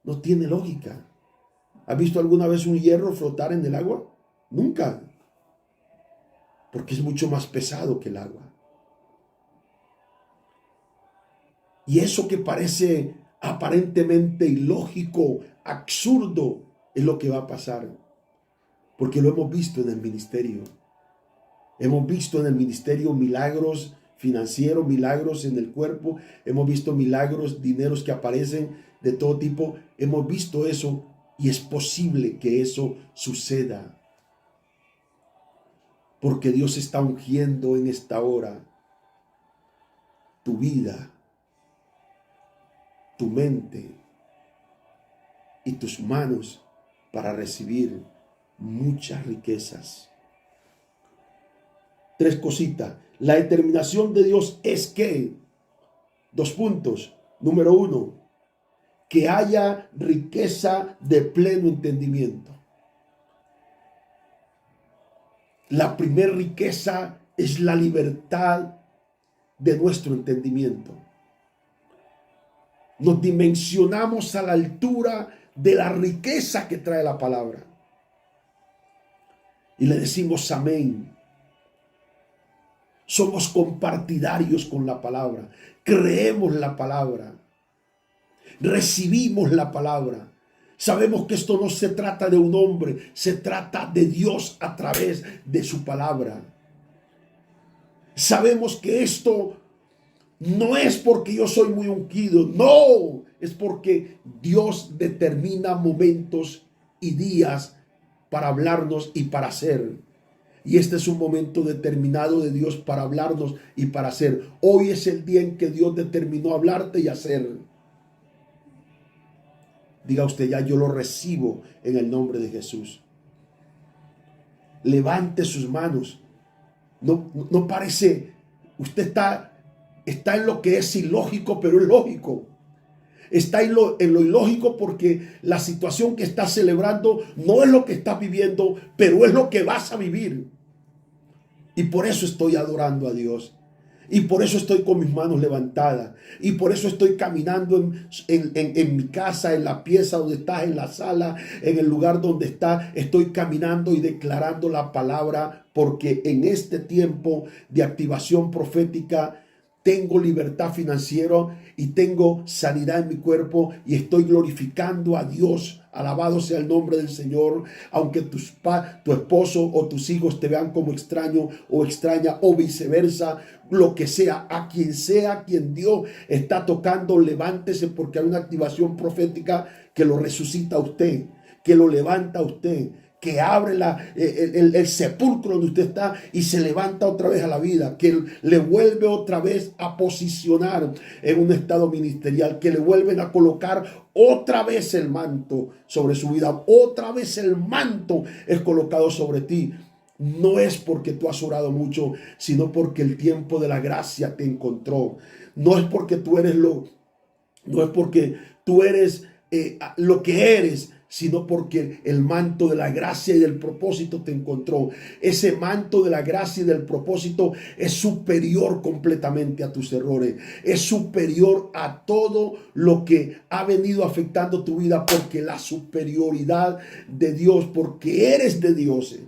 No tiene lógica. ¿Has visto alguna vez un hierro flotar en el agua? Nunca. Porque es mucho más pesado que el agua. Y eso que parece aparentemente ilógico, absurdo, es lo que va a pasar. Porque lo hemos visto en el ministerio. Hemos visto en el ministerio milagros financieros, milagros en el cuerpo. Hemos visto milagros, dineros que aparecen de todo tipo. Hemos visto eso y es posible que eso suceda. Porque Dios está ungiendo en esta hora tu vida, tu mente, y tus manos para recibir muchas riquezas. 3 cositas. La determinación de Dios es que, 2 puntos. Número 1, que haya riqueza de pleno entendimiento. La primera riqueza es la libertad de nuestro entendimiento. Nos dimensionamos a la altura de la riqueza que trae la palabra. Y le decimos amén. Somos compartidarios con la palabra. Creemos la palabra. Recibimos la palabra. Sabemos que esto no se trata de un hombre, se trata de Dios a través de su palabra. Sabemos que esto no es porque yo soy muy ungido, no, es porque Dios determina momentos y días para hablarnos y para hacer. Y este es un momento determinado de Dios para hablarnos y para hacer. Hoy es el día en que Dios determinó hablarte y hacer. Diga usted, ya yo lo recibo en el nombre de Jesús. Levante sus manos. No parece, usted está en lo que es ilógico, pero es lógico. Está en lo ilógico porque la situación que estás celebrando no es lo que estás viviendo, pero es lo que vas a vivir. Y por eso estoy adorando a Dios. Y por eso estoy con mis manos levantadas. Y por eso estoy caminando en mi casa, en la pieza donde estás, en la sala, en el lugar donde estás. Estoy caminando y declarando la palabra, porque en este tiempo de activación profética tengo libertad financiera y tengo sanidad en mi cuerpo y estoy glorificando a Dios. Alabado sea el nombre del Señor. Aunque tu esposo o tus hijos te vean como extraño o extraña o viceversa, lo que sea quien Dios está tocando, levántese, porque hay una activación profética que lo resucita a usted, que lo levanta a usted, que abre el sepulcro donde usted está y se levanta otra vez a la vida, que le vuelve otra vez a posicionar en un estado ministerial, que le vuelven a colocar otra vez el manto sobre su vida. Otra vez el manto es colocado sobre ti. No es porque tú has orado mucho, sino porque el tiempo de la gracia te encontró. No es porque tú eres lo que eres, sino porque el manto de la gracia y del propósito te encontró. Ese manto de la gracia y del propósito es superior completamente a tus errores. Es superior a todo lo que ha venido afectando tu vida, porque la superioridad de Dios, porque eres de Dios.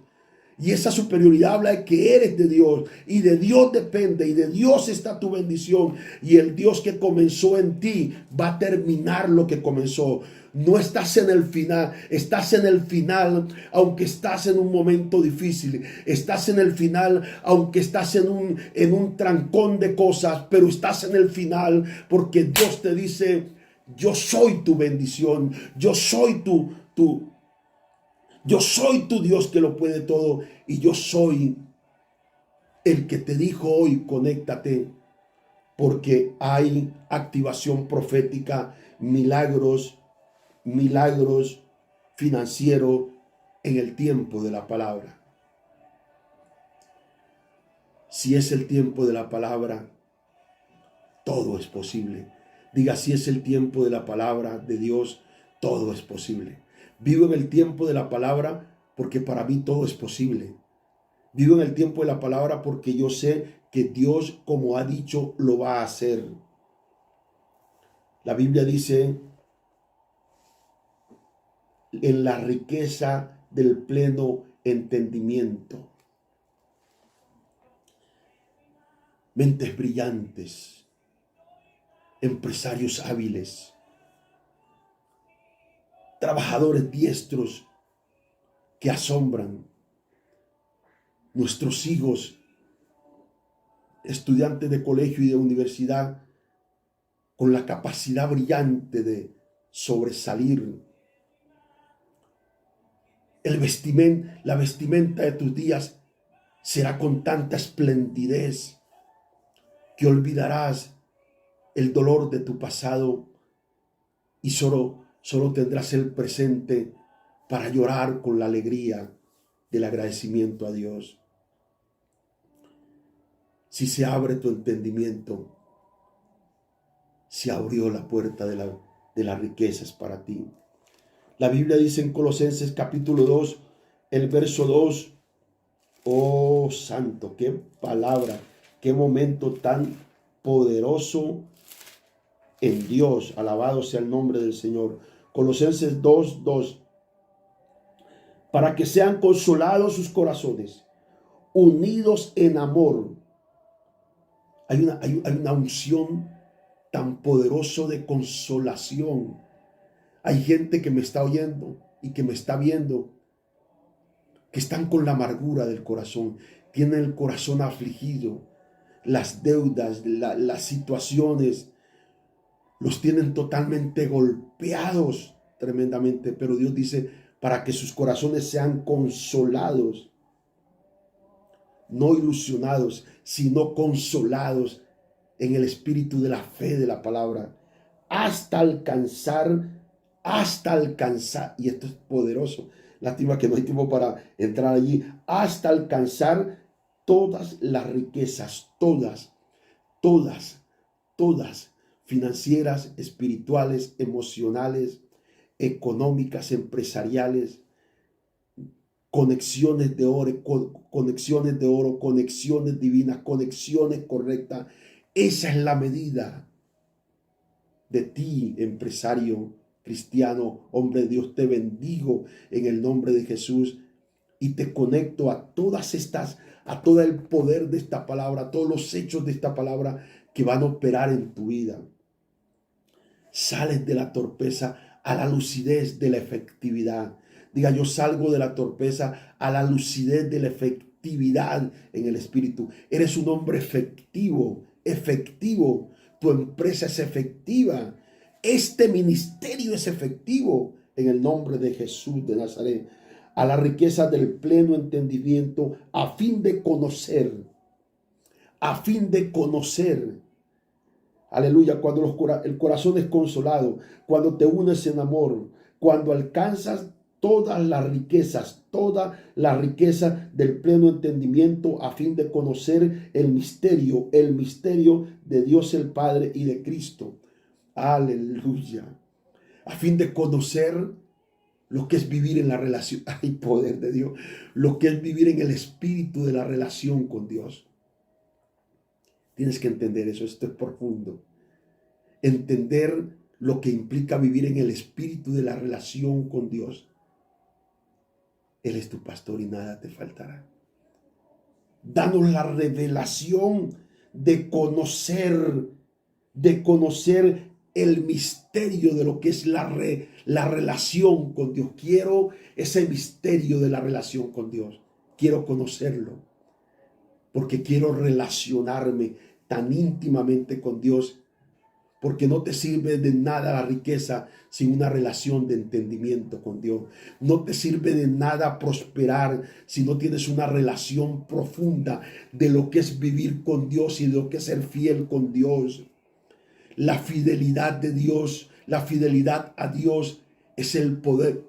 Y esa superioridad habla de que eres de Dios y de Dios depende y de Dios está tu bendición. Y el Dios que comenzó en ti va a terminar lo que comenzó. No estás en el final, estás en el final aunque estás en un momento difícil. Estás en el final aunque estás en un trancón de cosas, pero estás en el final porque Dios te dice: yo soy tu bendición, yo soy tu Dios que lo puede todo, y yo soy el que te dijo hoy: conéctate, porque hay activación profética, milagros financieros en el tiempo de la palabra. Si es el tiempo de la palabra, todo es posible. Diga: si es el tiempo de la palabra de Dios, todo es posible. Vivo en el tiempo de la palabra porque para mí todo es posible. Vivo en el tiempo de la palabra porque yo sé que Dios, como ha dicho, lo va a hacer. La Biblia dice: en la riqueza del pleno entendimiento. Mentes brillantes, empresarios hábiles, trabajadores diestros que asombran. Nuestros hijos, estudiantes de colegio y de universidad, con la capacidad brillante de sobresalir. La vestimenta de tus días será con tanta esplendidez que olvidarás el dolor de tu pasado y solo solo tendrás el presente para llorar con la alegría del agradecimiento a Dios. Si se abre tu entendimiento, se abrió la puerta de las riquezas para ti. La Biblia dice en Colosenses capítulo 2, el verso 2, oh santo, qué palabra, qué momento tan poderoso en Dios. Alabado sea el nombre del Señor. Colosenses 2, 2. Para que sean consolados sus corazones, unidos en amor. Hay una unción tan poderosa de consolación. Hay gente que me está oyendo y que me está viendo, que están con la amargura del corazón, tienen el corazón afligido, las deudas, las situaciones, los tienen totalmente golpeados tremendamente, pero Dios dice, para que sus corazones sean consolados, no ilusionados, sino consolados en el espíritu de la fe de la palabra, hasta alcanzar, y esto es poderoso, lástima que no hay tiempo para entrar allí, hasta alcanzar todas las riquezas, todas, financieras, espirituales, emocionales, económicas, empresariales, conexiones de oro, conexiones divinas, conexiones correctas. Esa es la medida de ti, empresario cristiano, hombre de Dios. Te bendigo en el nombre de Jesús y te conecto a todo el poder de esta palabra, a todos los hechos de esta palabra que van a operar en tu vida. Sales de la torpeza a la lucidez de la efectividad. Diga, yo salgo de la torpeza a la lucidez de la efectividad en el espíritu. Eres un hombre efectivo. Tu empresa es efectiva. Este ministerio es efectivo en el nombre de Jesús de Nazaret. A la riqueza del pleno entendimiento a fin de conocer. Aleluya, cuando el corazón es consolado, cuando te unes en amor, cuando alcanzas toda la riqueza del pleno entendimiento a fin de conocer el misterio de Dios el Padre y de Cristo. Aleluya. A fin de conocer lo que es vivir en la relación, ay, poder de Dios, lo que es vivir en el espíritu de la relación con Dios. Tienes que entender eso, esto es profundo. Entender lo que implica vivir en el espíritu de la relación con Dios. Él es tu pastor y nada te faltará. Danos la revelación de conocer el misterio de lo que es la relación con Dios. Quiero ese misterio de la relación con Dios. Quiero conocerlo. Porque quiero relacionarme tan íntimamente con Dios. Porque no te sirve de nada la riqueza sin una relación de entendimiento con Dios. No te sirve de nada prosperar si no tienes una relación profunda de lo que es vivir con Dios y de lo que es ser fiel con Dios. La fidelidad de Dios, la fidelidad a Dios es el poder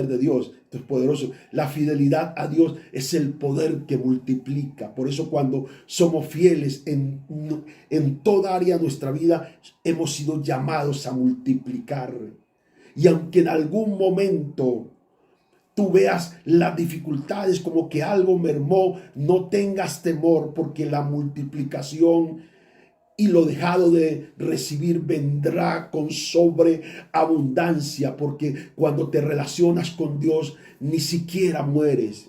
de Dios. Esto es poderoso. La fidelidad a Dios es el poder que multiplica. Por eso cuando somos fieles en toda área de nuestra vida, hemos sido llamados a multiplicar. Y aunque en algún momento tú veas las dificultades como que algo mermó, no tengas temor, porque la multiplicación y lo dejado de recibir vendrá con sobreabundancia, porque cuando te relacionas con Dios ni siquiera mueres.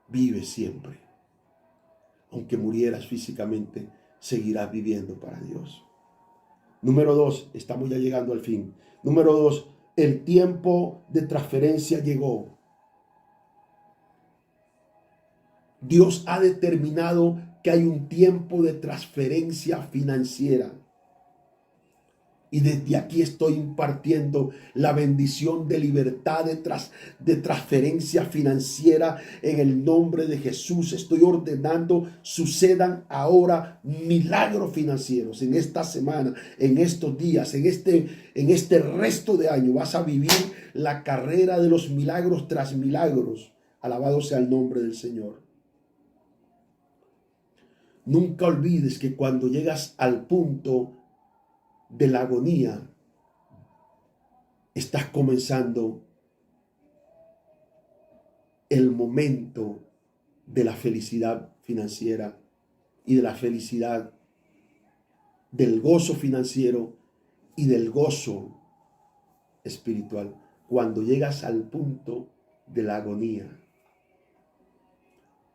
Vive siempre. Aunque murieras físicamente, seguirás viviendo para Dios. Número 2, estamos ya llegando al fin. Número 2, el tiempo de transferencia llegó. Dios ha determinado que hay un tiempo de transferencia financiera. Y desde aquí estoy impartiendo la bendición de libertad, de transferencia financiera en el nombre de Jesús. Estoy ordenando sucedan ahora milagros financieros en esta semana, en estos días, en este resto de año. Vas a vivir la carrera de los milagros tras milagros. Alabado sea el nombre del Señor. Nunca olvides que cuando llegas al punto de la agonía, estás comenzando el momento de la felicidad financiera y de la felicidad, del gozo financiero y del gozo espiritual. Cuando llegas al punto de la agonía,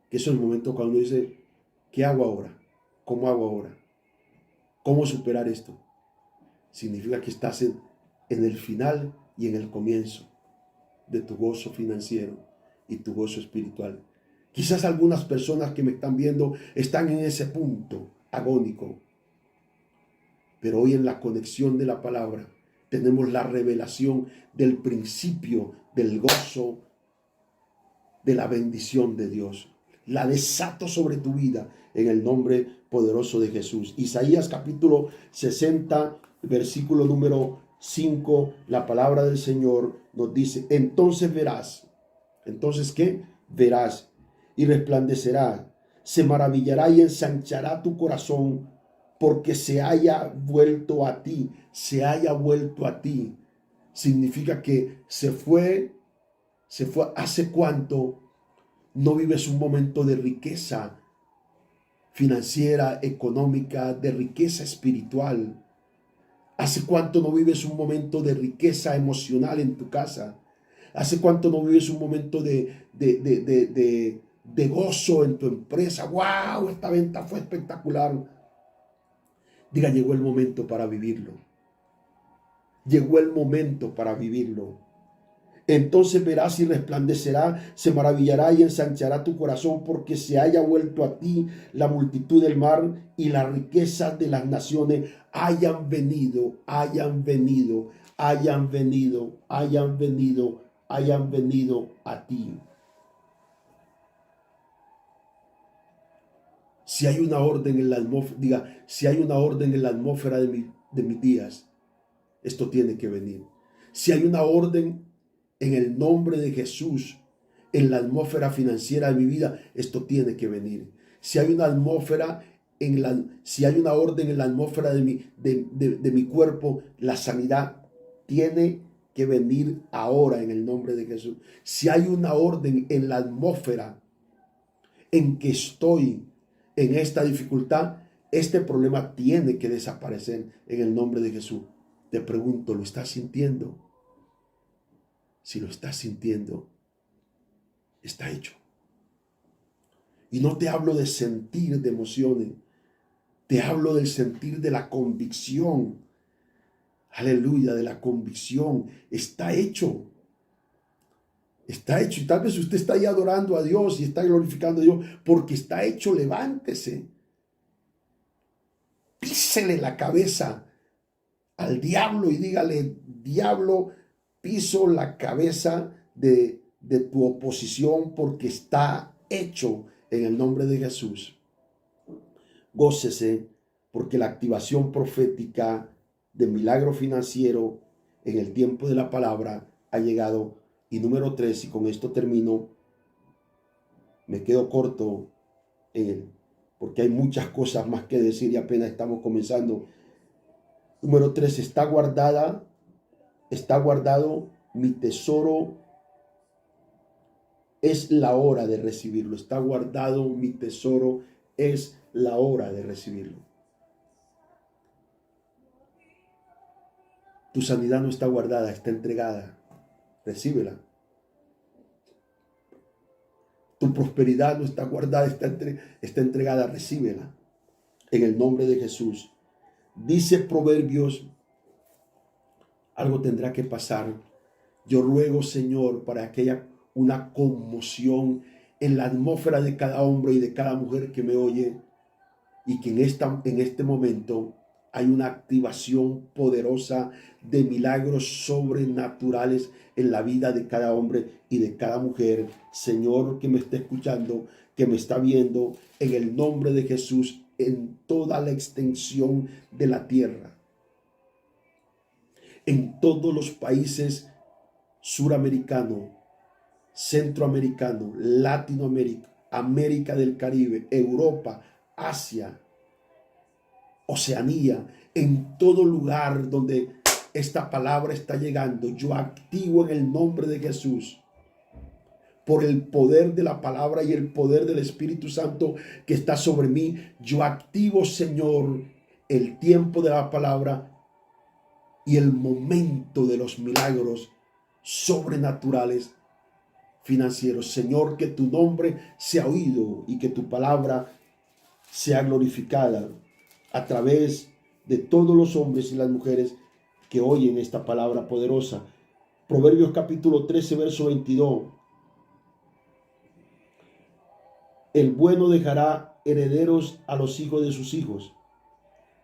que es el momento cuando uno dice, ¿qué hago ahora? ¿Cómo hago ahora? ¿Cómo superar esto? Significa que estás en el final y en el comienzo de tu gozo financiero y tu gozo espiritual. Quizás algunas personas que me están viendo están en ese punto agónico, pero hoy en la conexión de la palabra tenemos la revelación del principio del gozo, de la bendición de Dios. La desato sobre tu vida en el nombre poderoso de Jesús. Isaías capítulo 60, versículo número 5, la palabra del Señor nos dice, entonces verás. ¿Entonces qué? Verás y resplandecerá, se maravillará y ensanchará tu corazón, porque se haya vuelto a ti, se haya vuelto a ti. Significa que se fue hace cuánto no vives un momento de riqueza financiera, económica, de riqueza espiritual. ¿Hace cuánto no vives un momento de riqueza emocional en tu casa? ¿Hace cuánto no vives un momento de gozo en tu empresa? ¡Wow! Esta venta fue espectacular. Diga, llegó el momento para vivirlo. Llegó el momento para vivirlo. Entonces verás y resplandecerá, se maravillará y ensanchará tu corazón, porque se haya vuelto a ti la multitud del mar y la riqueza de las naciones hayan venido, hayan venido, hayan venido, hayan venido, hayan venido a ti. Si hay una orden en la atmósfera, diga, si hay una orden en la atmósfera de mis días, esto tiene que venir. Si hay una orden en el nombre de Jesús en la atmósfera financiera de mi vida, esto tiene que venir. Si hay una atmósfera si hay una orden en la atmósfera de mi cuerpo, la sanidad tiene que venir ahora en el nombre de Jesús. Si hay una orden en la atmósfera en que estoy en esta dificultad, este problema tiene que desaparecer en el nombre de Jesús. Te pregunto, ¿lo estás sintiendo? Si lo estás sintiendo, está hecho. Y no te hablo de sentir, de emociones. Te hablo del sentir de la convicción. Aleluya, de la convicción. Está hecho. Está hecho. Y tal vez usted está ahí adorando a Dios y está glorificando a Dios porque está hecho. Levántese. Písele la cabeza al diablo y dígale, diablo, piso la cabeza de tu oposición porque está hecho en el nombre de Jesús. Gócese porque la activación profética de milagro financiero en el tiempo de la palabra ha llegado. Y número 3, y con esto termino, me quedo corto porque hay muchas cosas más que decir y apenas estamos comenzando. Número 3, está guardado mi tesoro. Es la hora de recibirlo. Está guardado mi tesoro. Es la hora de recibirlo. Tu sanidad no está guardada, está entregada. Recíbela. Tu prosperidad no está guardada, está entregada. Recíbela. En el nombre de Jesús. Dice Proverbios, algo tendrá que pasar. Yo ruego, Señor, para que haya una conmoción en la atmósfera de cada hombre y de cada mujer que me oye, y que en este momento hay una activación poderosa de milagros sobrenaturales en la vida de cada hombre y de cada mujer. Señor, que me está escuchando, que me está viendo, en el nombre de Jesús, en toda la extensión de la tierra, en todos los países suramericanos, centroamericano, Latinoamérica, América del Caribe, Europa, Asia, Oceanía, en todo lugar donde esta palabra está llegando, yo activo en el nombre de Jesús, por el poder de la palabra y el poder del Espíritu Santo que está sobre mí, yo activo, Señor, el tiempo de la palabra y el momento de los milagros sobrenaturales financieros. Señor, que tu nombre sea oído y que tu palabra sea glorificada a través de todos los hombres y las mujeres que oyen esta palabra poderosa. Proverbios capítulo 13, verso 22. El bueno dejará herederos a los hijos de sus hijos,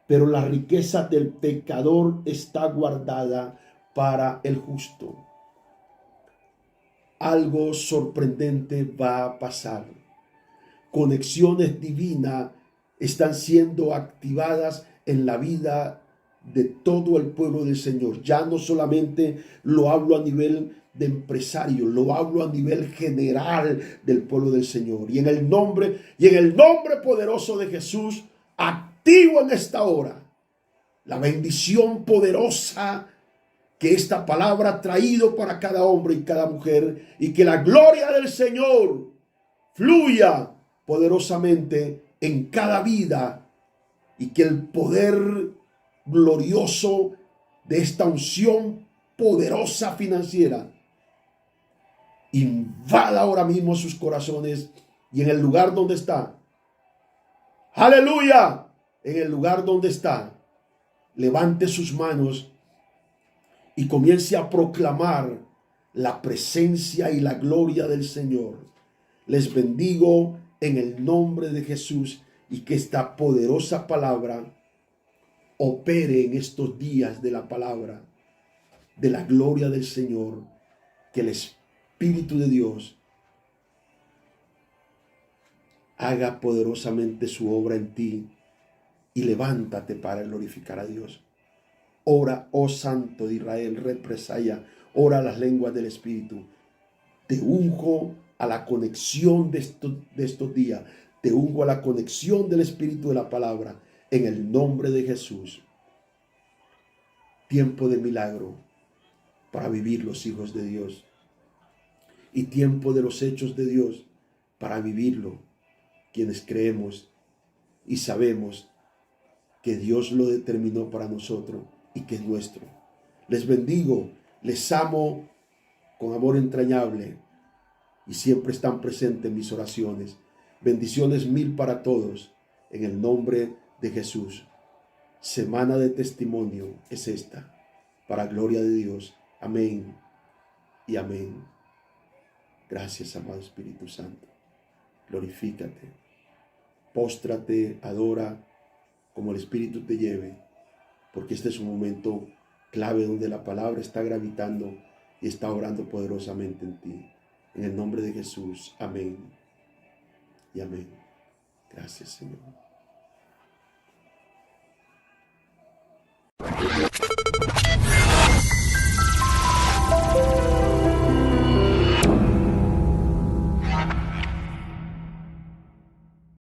pero la riqueza del pecador está guardada para el justo. Algo sorprendente va a pasar. Conexiones divinas están siendo activadas en la vida de todo el pueblo del Señor. Ya no solamente lo hablo a nivel de empresario, lo hablo a nivel general del pueblo del Señor. Y en el nombre poderoso de Jesús, activo en esta hora la bendición poderosa que esta palabra ha traído para cada hombre y cada mujer, y que la gloria del Señor fluya poderosamente en cada vida, y que el poder glorioso de esta unción poderosa financiera invada ahora mismo sus corazones, y en el lugar donde está, aleluya, en el lugar donde está, levante sus manos y comience a proclamar la presencia y la gloria del Señor. Les bendigo en el nombre de Jesús, y que esta poderosa palabra opere en estos días de la palabra, de la gloria del Señor. Que el Espíritu de Dios haga poderosamente su obra en ti, y levántate para glorificar a Dios. Ora, oh Santo de Israel, represaya, ora las lenguas del Espíritu. Te unjo a la conexión de estos días. Te unjo a la conexión del Espíritu de la palabra, en el nombre de Jesús. Tiempo de milagro para vivir los hijos de Dios, y tiempo de los hechos de Dios para vivirlo quienes creemos y sabemos que Dios lo determinó para nosotros y que es nuestro. Les bendigo, les amo con amor entrañable, y siempre están presentes en mis oraciones. Bendiciones mil para todos en el nombre de Jesús. Semana de testimonio es esta, para gloria de Dios. Amén y amén. Gracias, amado Espíritu Santo. Glorifícate, póstrate, adora como el Espíritu te lleve, porque este es un momento clave donde la palabra está gravitando y está obrando poderosamente en ti. En el nombre de Jesús, amén y amén. Gracias, Señor.